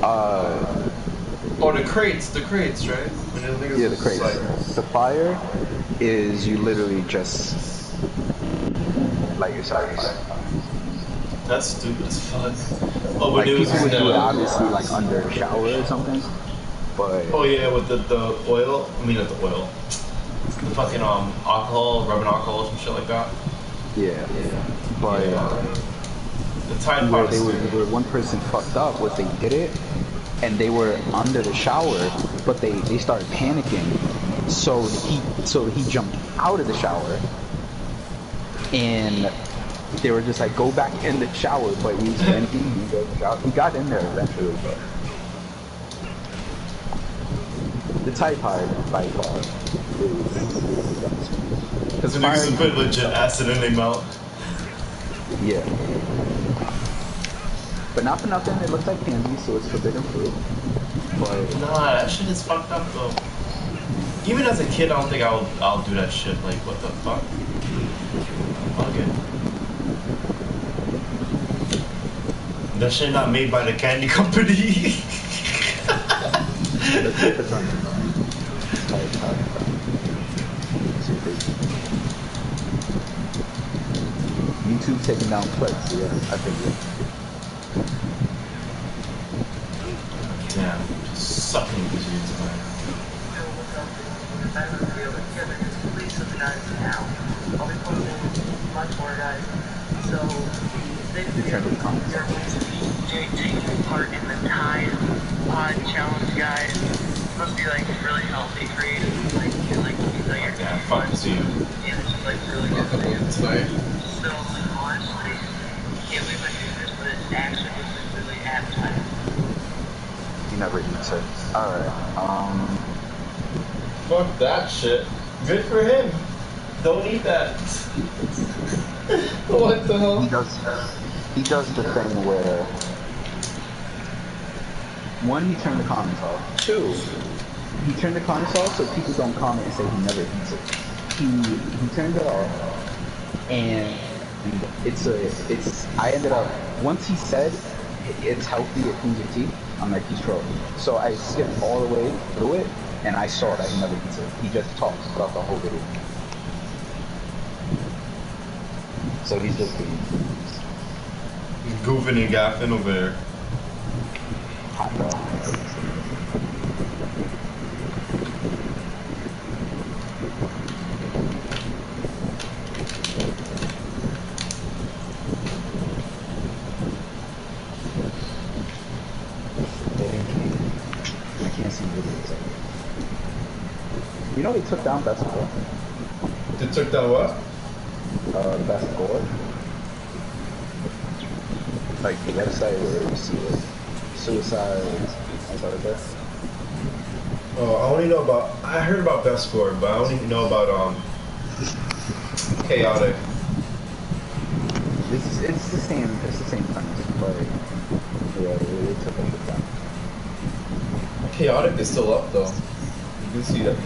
Speaker 2: Oh, the crates, right?
Speaker 1: Yeah, the crates. The fire is you literally just light yourself on fire.
Speaker 2: That's stupid as fuck. Oh, but
Speaker 1: Like
Speaker 2: it was
Speaker 1: people would do it obviously like under a shower or something, but
Speaker 2: oh yeah, with the oil. I mean, not the oil. The fucking alcohol, rubbing alcohol, some shit like that.
Speaker 1: yeah. But
Speaker 2: the Tide
Speaker 1: where
Speaker 2: Pod.
Speaker 1: where one person fucked up was they did it and they were under the shower, but they started panicking, so he jumped out of the shower and they were just like, go back in the shower, but he was empty. He got in there eventually, but the Tide Pod by far is
Speaker 2: because niggas put legit acid in their mouth.
Speaker 1: Yeah. But not for nothing, it looks like candy, so it's forbidden fruit. But
Speaker 2: Nah, that shit is fucked up though. Even as a kid, I don't think I'll do that shit. Like, what the fuck? Fuck it. That shit not made by the candy company.
Speaker 1: let's see if it's on YouTube taking down clicks, yeah, I think.
Speaker 2: Yeah, just sucking these dudes away.
Speaker 3: Taking part in the Tide Pod Challenge, guys. Must be like really healthy for you.
Speaker 2: Yeah, fuck to see you.
Speaker 3: Yeah, it's just like really good for you. So honestly, can't believe I do this, but it actually was really appetizing.
Speaker 1: You never eat it. Alright,
Speaker 2: Fuck that shit. Good for him. Don't eat that. What the hell?
Speaker 1: he does the thing where one, he turned the comments off. Two, he turned the comments off so people don't comment and say he never eats it. He turned it off, and I ended up, once he said it's healthy, it cleans your teeth, I'm like, he's trolling. So I skipped all the way through it, and I saw that he never eats it. He just talks throughout the whole video. So he's just being
Speaker 2: Goofing and gaffing over there.
Speaker 1: hot dog. I can't see videos. You know they took down Best Score?
Speaker 2: They took down what?
Speaker 1: Best Score. Like the website where you see like suicides, things like that.
Speaker 2: Oh, I only know about. I heard about Best Score, but I don't even know about Chaotic.
Speaker 1: It's the same premise, but yeah, they took it down.
Speaker 2: Chaotic is still up though. You can see that.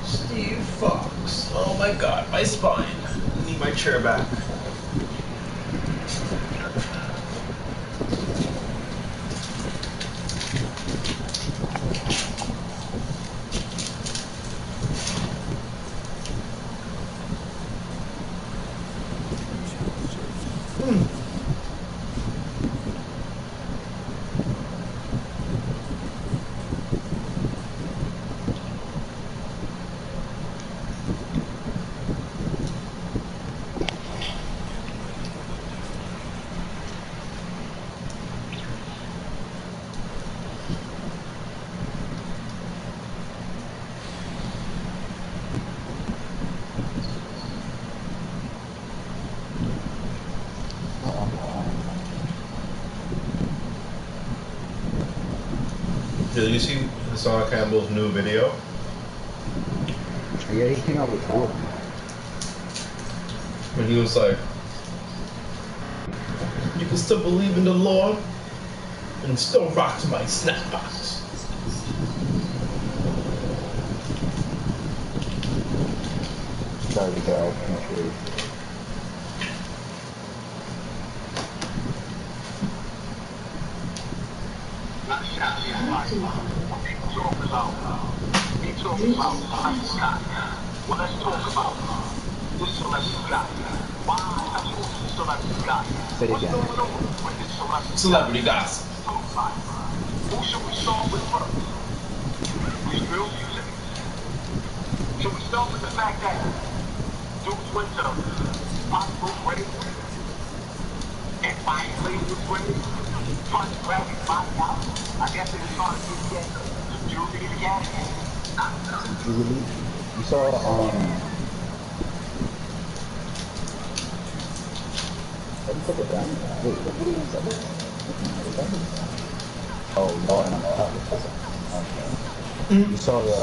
Speaker 2: Steve Fox. Oh my god, my spine. I need my chair back.
Speaker 4: Did you see Hassan Campbell's new video?
Speaker 1: Yeah, he came out with two of them.
Speaker 4: When he was like, you can still believe in the Lord and still rock to my snapbox.
Speaker 1: Sorry to go. I'm sure.
Speaker 3: Well, let's talk about this celebrity guy. Why I chose this celebrity guy?
Speaker 1: Say it
Speaker 3: What's
Speaker 1: again.
Speaker 3: going on with this
Speaker 4: Celebrity gossip.
Speaker 3: Who should we start with first? His real music. Should we start with the fact that dudes went to possible grave and violated his grave, trying to grab his body out? I guess they were trying to get some jewelry in the gas.
Speaker 1: Really? You saw let me put it down. Wait, what video is that? Oh, Law and okay. You saw the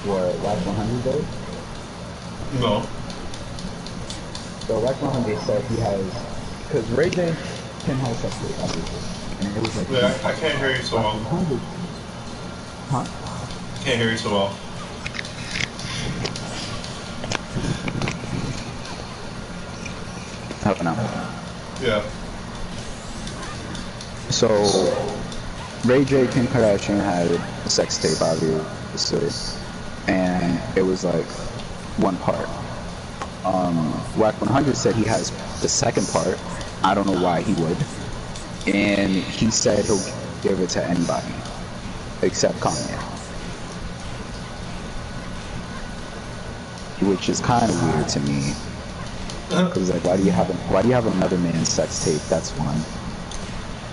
Speaker 1: what Wax 100 did?
Speaker 4: No.
Speaker 1: So Wax 100 said he has, because Ray J can have sex with everything, and it was like
Speaker 4: Yeah, I can't hear you so well.
Speaker 1: 100. Huh?
Speaker 4: Can't hear you so well.
Speaker 1: How about now?
Speaker 4: Yeah.
Speaker 1: So, Ray J, Kim Kardashian had a sex tape, obviously, and it was like one part. Wack 100 said he has the second part. I don't know why he would. And he said he'll give it to anybody except Kanye. Which is kind of weird to me. Because like, why do you have another man's sex tape? That's one.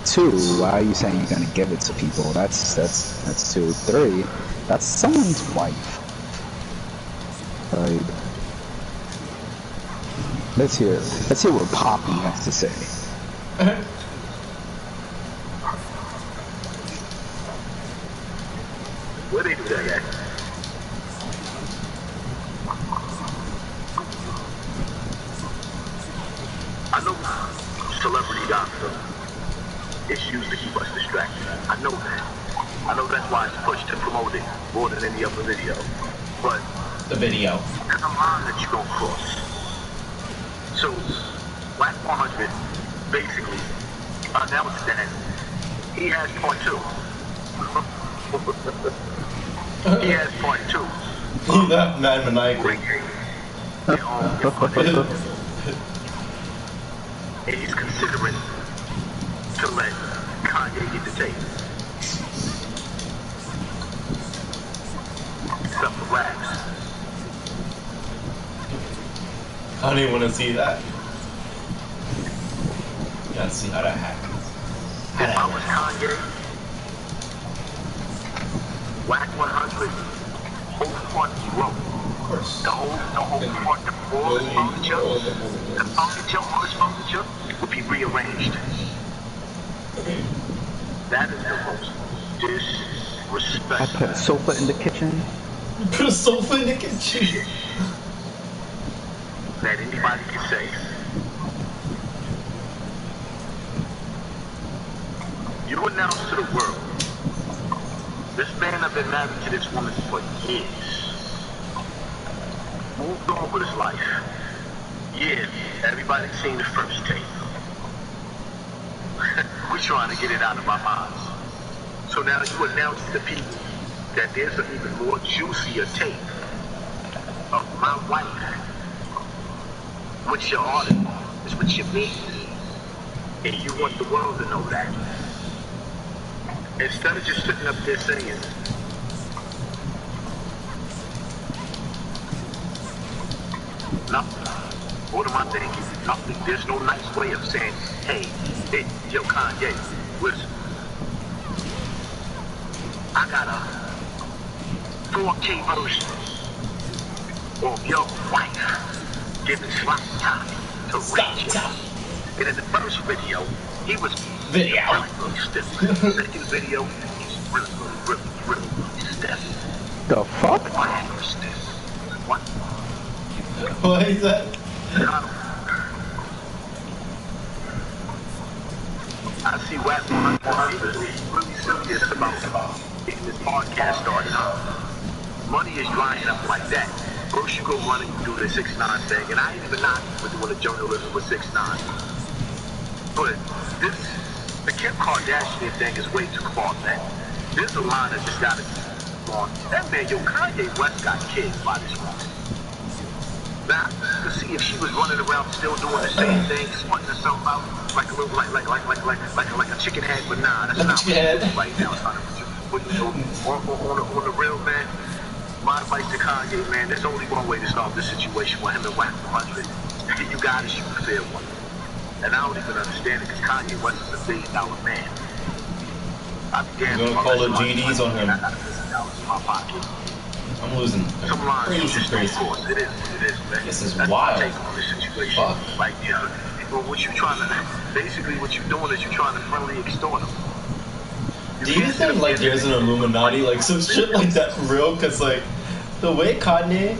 Speaker 1: Two, why are you saying you're gonna give it to people? That's two. Three, that's someone's wife. Like, let's hear what Poppy has to say.
Speaker 3: Where they do that at? I know celebrity gossip is used to keep us distracted. I know that. I know that's why it's pushed to promote it more than any other video. But
Speaker 4: The video.
Speaker 3: there's a line that you don't cross. So, Black 100 basically announced that he has part two. He has part two.
Speaker 4: He's not mad maniacal.
Speaker 3: And he's considering to let Kanye get the tape. Except for Wax.
Speaker 4: I don't even want to see that. You gotta see how that happens.
Speaker 3: If I was Kanye, Wax 100, whole part he wrote.
Speaker 4: Of course.
Speaker 3: The whole part, all his furniture, all his furniture would be rearranged. That is the most
Speaker 1: I
Speaker 3: disrespectful
Speaker 1: put a sofa in the kitchen.
Speaker 4: Put a sofa in the kitchen.
Speaker 3: that anybody can say. You announce to the world, this man has been married to this woman for years. Moved on with his life. Yeah, everybody's seen the first tape. We're trying to get it out of our minds. So now you announce to people that there's an even more juicier tape of my wife. What's your order? Is what you mean. And you want the world to know that. Instead of just sitting up there saying, nothing. What am I thinking? Nothing. There's no nice way of saying, hey, yo, Kanye, listen. I got a 4K version of your wife giving slap top to Rachel. And in the first video, he was
Speaker 4: Video.
Speaker 3: stiff. Second video, he's Really stiff.
Speaker 1: The fuck?
Speaker 3: My hand was stiff. What?
Speaker 2: What is that?
Speaker 3: I see Whack 100 is really serious about getting this podcast started. Money is drying up like that. First you go running and do the 6ix9ine thing, and I ain't even not for doing the journalism with 6ix9ine. But this, the Kim Kardashian thing is way too far-fetched. There's a line that just gotta be on. That man, yo, Kanye West got killed by this woman. Now, to see if she was running around still doing the same thing, sputting herself out like a little, like a chicken head, but nah, that's not what she's doing right now. But you know, on the real, man, my advice to Kanye, man, there's only one way to stop this situation with him and Whack 100. You gotta shoot a fair one. And I don't even understand it because Kanye West is $1 billion man. I began
Speaker 2: You're gonna call the GDs on him.
Speaker 3: I got $1 billion in my pocket.
Speaker 2: I'm losing
Speaker 3: Some lines
Speaker 2: crazy.
Speaker 3: It is, man.
Speaker 2: This is
Speaker 3: That's
Speaker 2: wild.
Speaker 3: my take on this situation.
Speaker 2: Fuck.
Speaker 3: Like, you know, what you trying to, basically what you're doing is you're trying to friendly extort them.
Speaker 2: Do you think like there's an Illuminati, like some shit like that for real? Cause like the way Kanye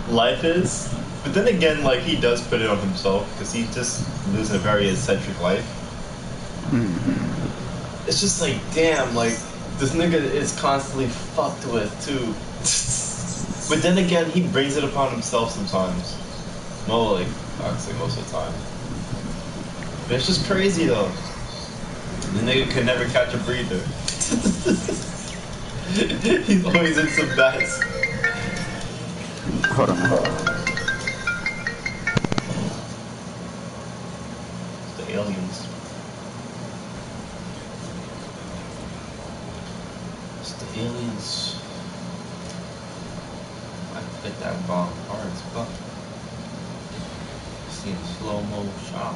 Speaker 2: life is, but then again, like he does put it on himself because he just lives a very eccentric life. It's just like, damn, like this nigga is constantly fucked with too. But then again, he brings it upon himself sometimes. No, like I'd say most of the time. But it's just crazy though. The nigga could never catch a breather. He's always in some bats.
Speaker 1: Hold on.
Speaker 2: It's the aliens. It's the aliens. I fit that bomb hard as fuck. Seeing slow-mo shot.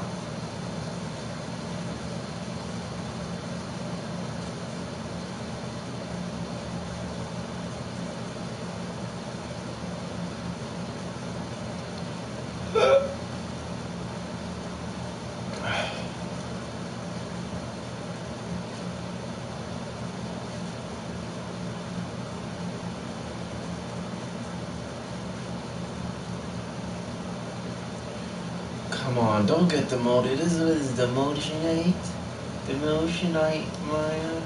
Speaker 2: Come on, don't get demoted. This is demotionate. Demotionate, man.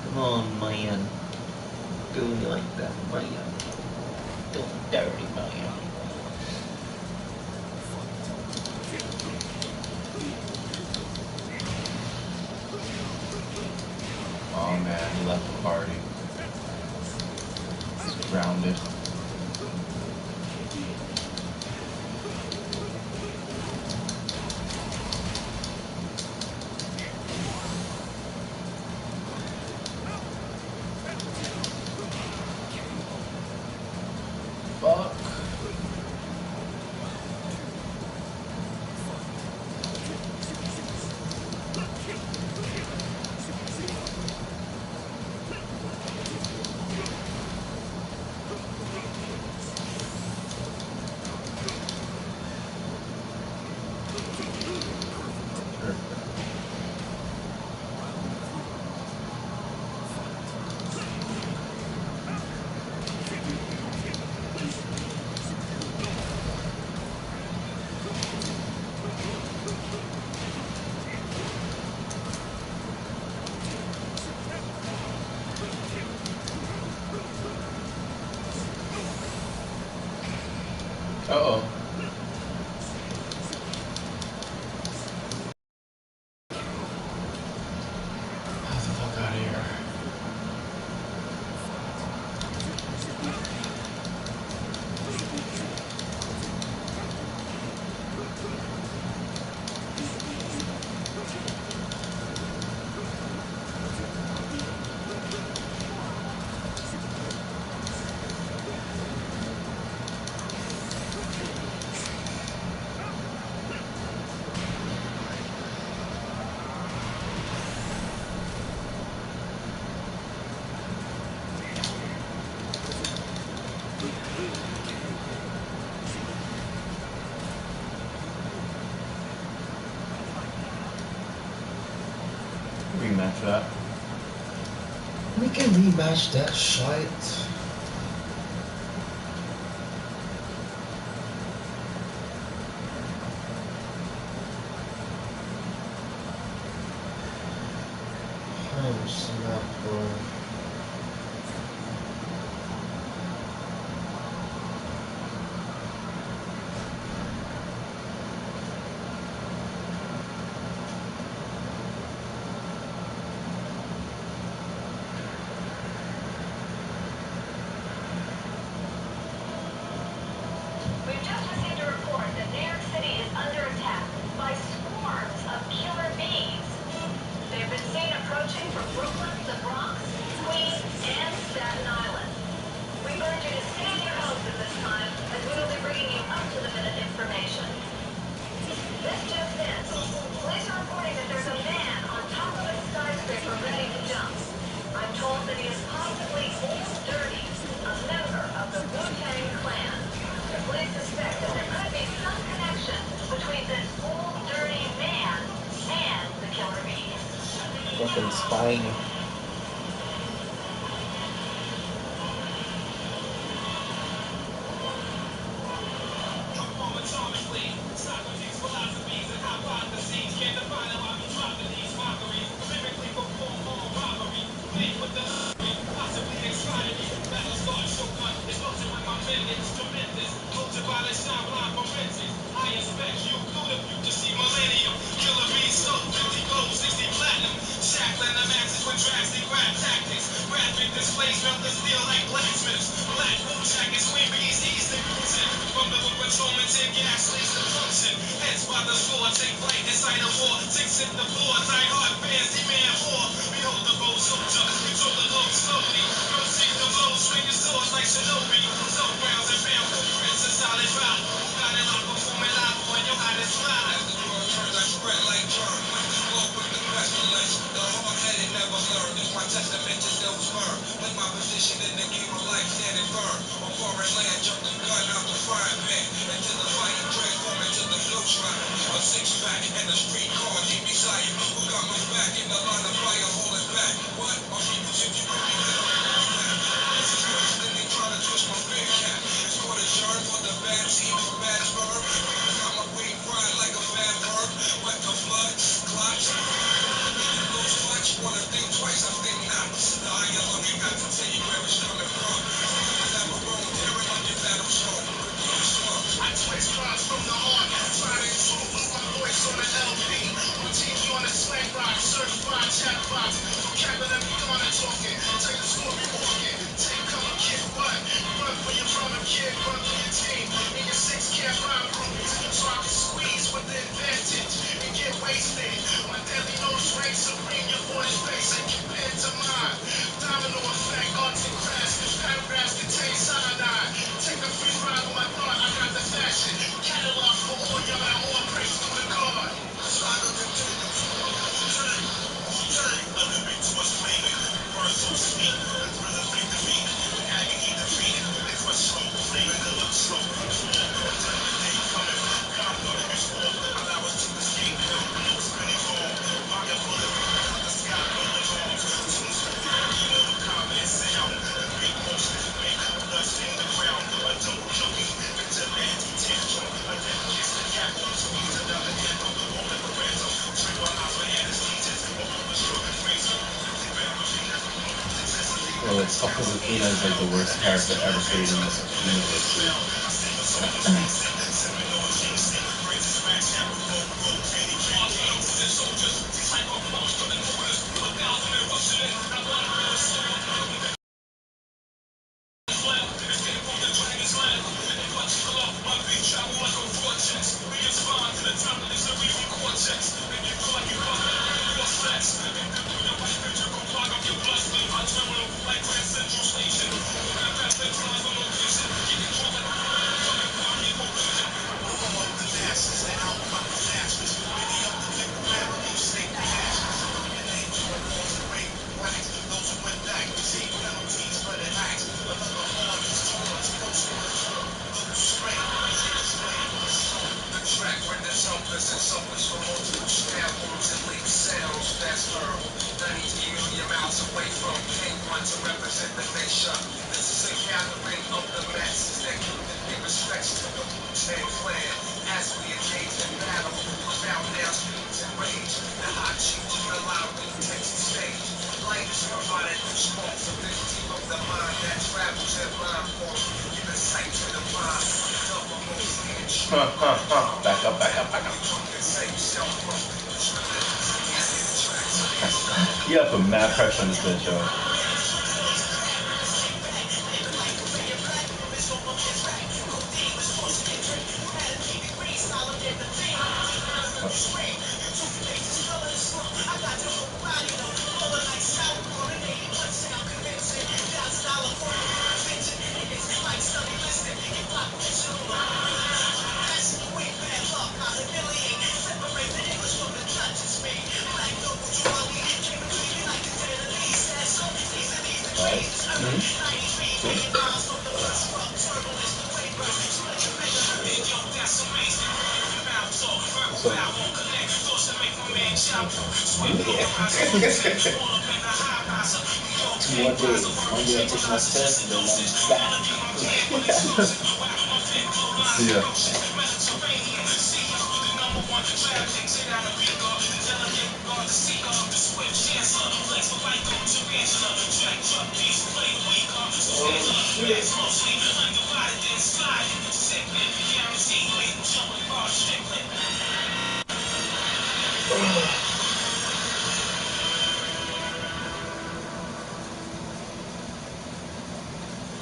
Speaker 2: Come on, man. Do me like that, man. Don't dirty, man. Oh man, he left the party. He's grounded. Fuck. Uh-oh. Get the fuck out of here. Rematch that.
Speaker 4: We can rematch that shite. Oh, snap, bro.
Speaker 5: We've just received a report that New York City is under attack by swarms of killer bees. They've been seen approaching from Brooklyn, the Bronx, Queens, and Staten Island. We urge you to seize your hopes at this time, as we will be bringing you up-to-the-minute information. This just in. Police are reporting that there's a man on top of a skyscraper ready to jump. I'm told that he is possibly Old Dirty, a member of the Wu-Tang Clan. The police suspect that there could be some connection between this Old Dirty man and the killer bees.
Speaker 4: Fucking spiny.
Speaker 2: Well, it's up because Athena is like the worst character ever created in this universe.
Speaker 3: Away from pain. to represent the nation. This is a gathering of the masses that give the pay respects to the Wu-Tang Clan. As we engage in battle, bow down streets and rage. The hot chief of the lottery takes the stage. Light is provided through sparks of this deep of the mind that travels in rhyme form, giving sight to the mind. Double mostly in
Speaker 2: Back up, back up, back up. You have to put mad pressure on this bitch, yo.
Speaker 6: One day I took my test and then I'm back.
Speaker 2: Yeah.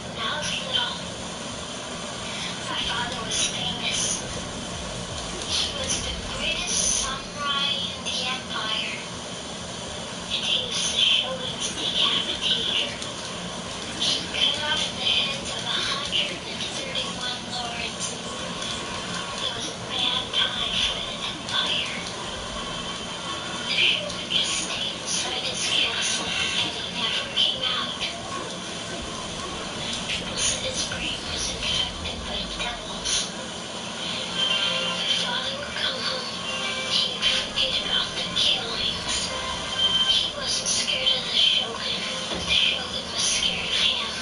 Speaker 5: When I was little, my father was famous. He was the greatest samurai in the empire, and he was the shogun's decapitator. He cut off the heads of 131 lords. It was a bad time for the empire. The shogun just stayed inside his castle, and he never came out. People said his brain was infected by devils. My father would come home, he'd forget about the killings. He wasn't scared of the shogun, but the shogun was scared of him.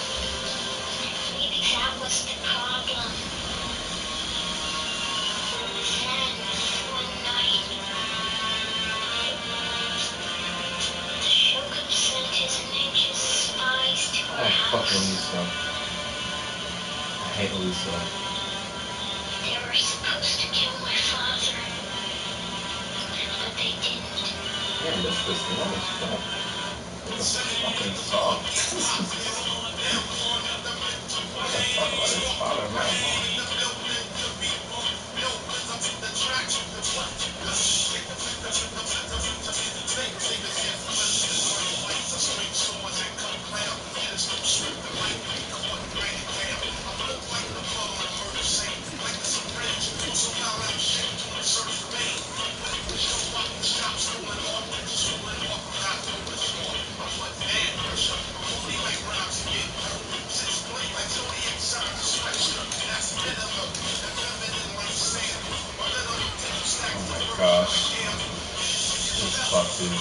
Speaker 5: Maybe that was the problem. Then, one night, the shogun sent his ninja spies to our
Speaker 2: Oh, fuck
Speaker 5: house.
Speaker 2: Elisa. I hate Elisa.
Speaker 5: They were supposed to kill my father, but they didn't.
Speaker 2: Damn, this is long as fuck. This fucking sucks. What the fuck about his father, man? Oh my gosh. This fuck, dude.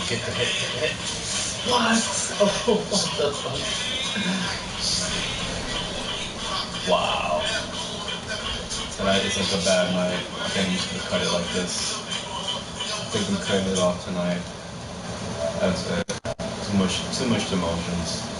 Speaker 2: Get the hit.
Speaker 4: What? Oh, what the fuck?
Speaker 2: Wow. Tonight is like a bad night. I think I'm just gonna cut it like this. I think I'm cutting it off tonight. That's it. Too much emotions.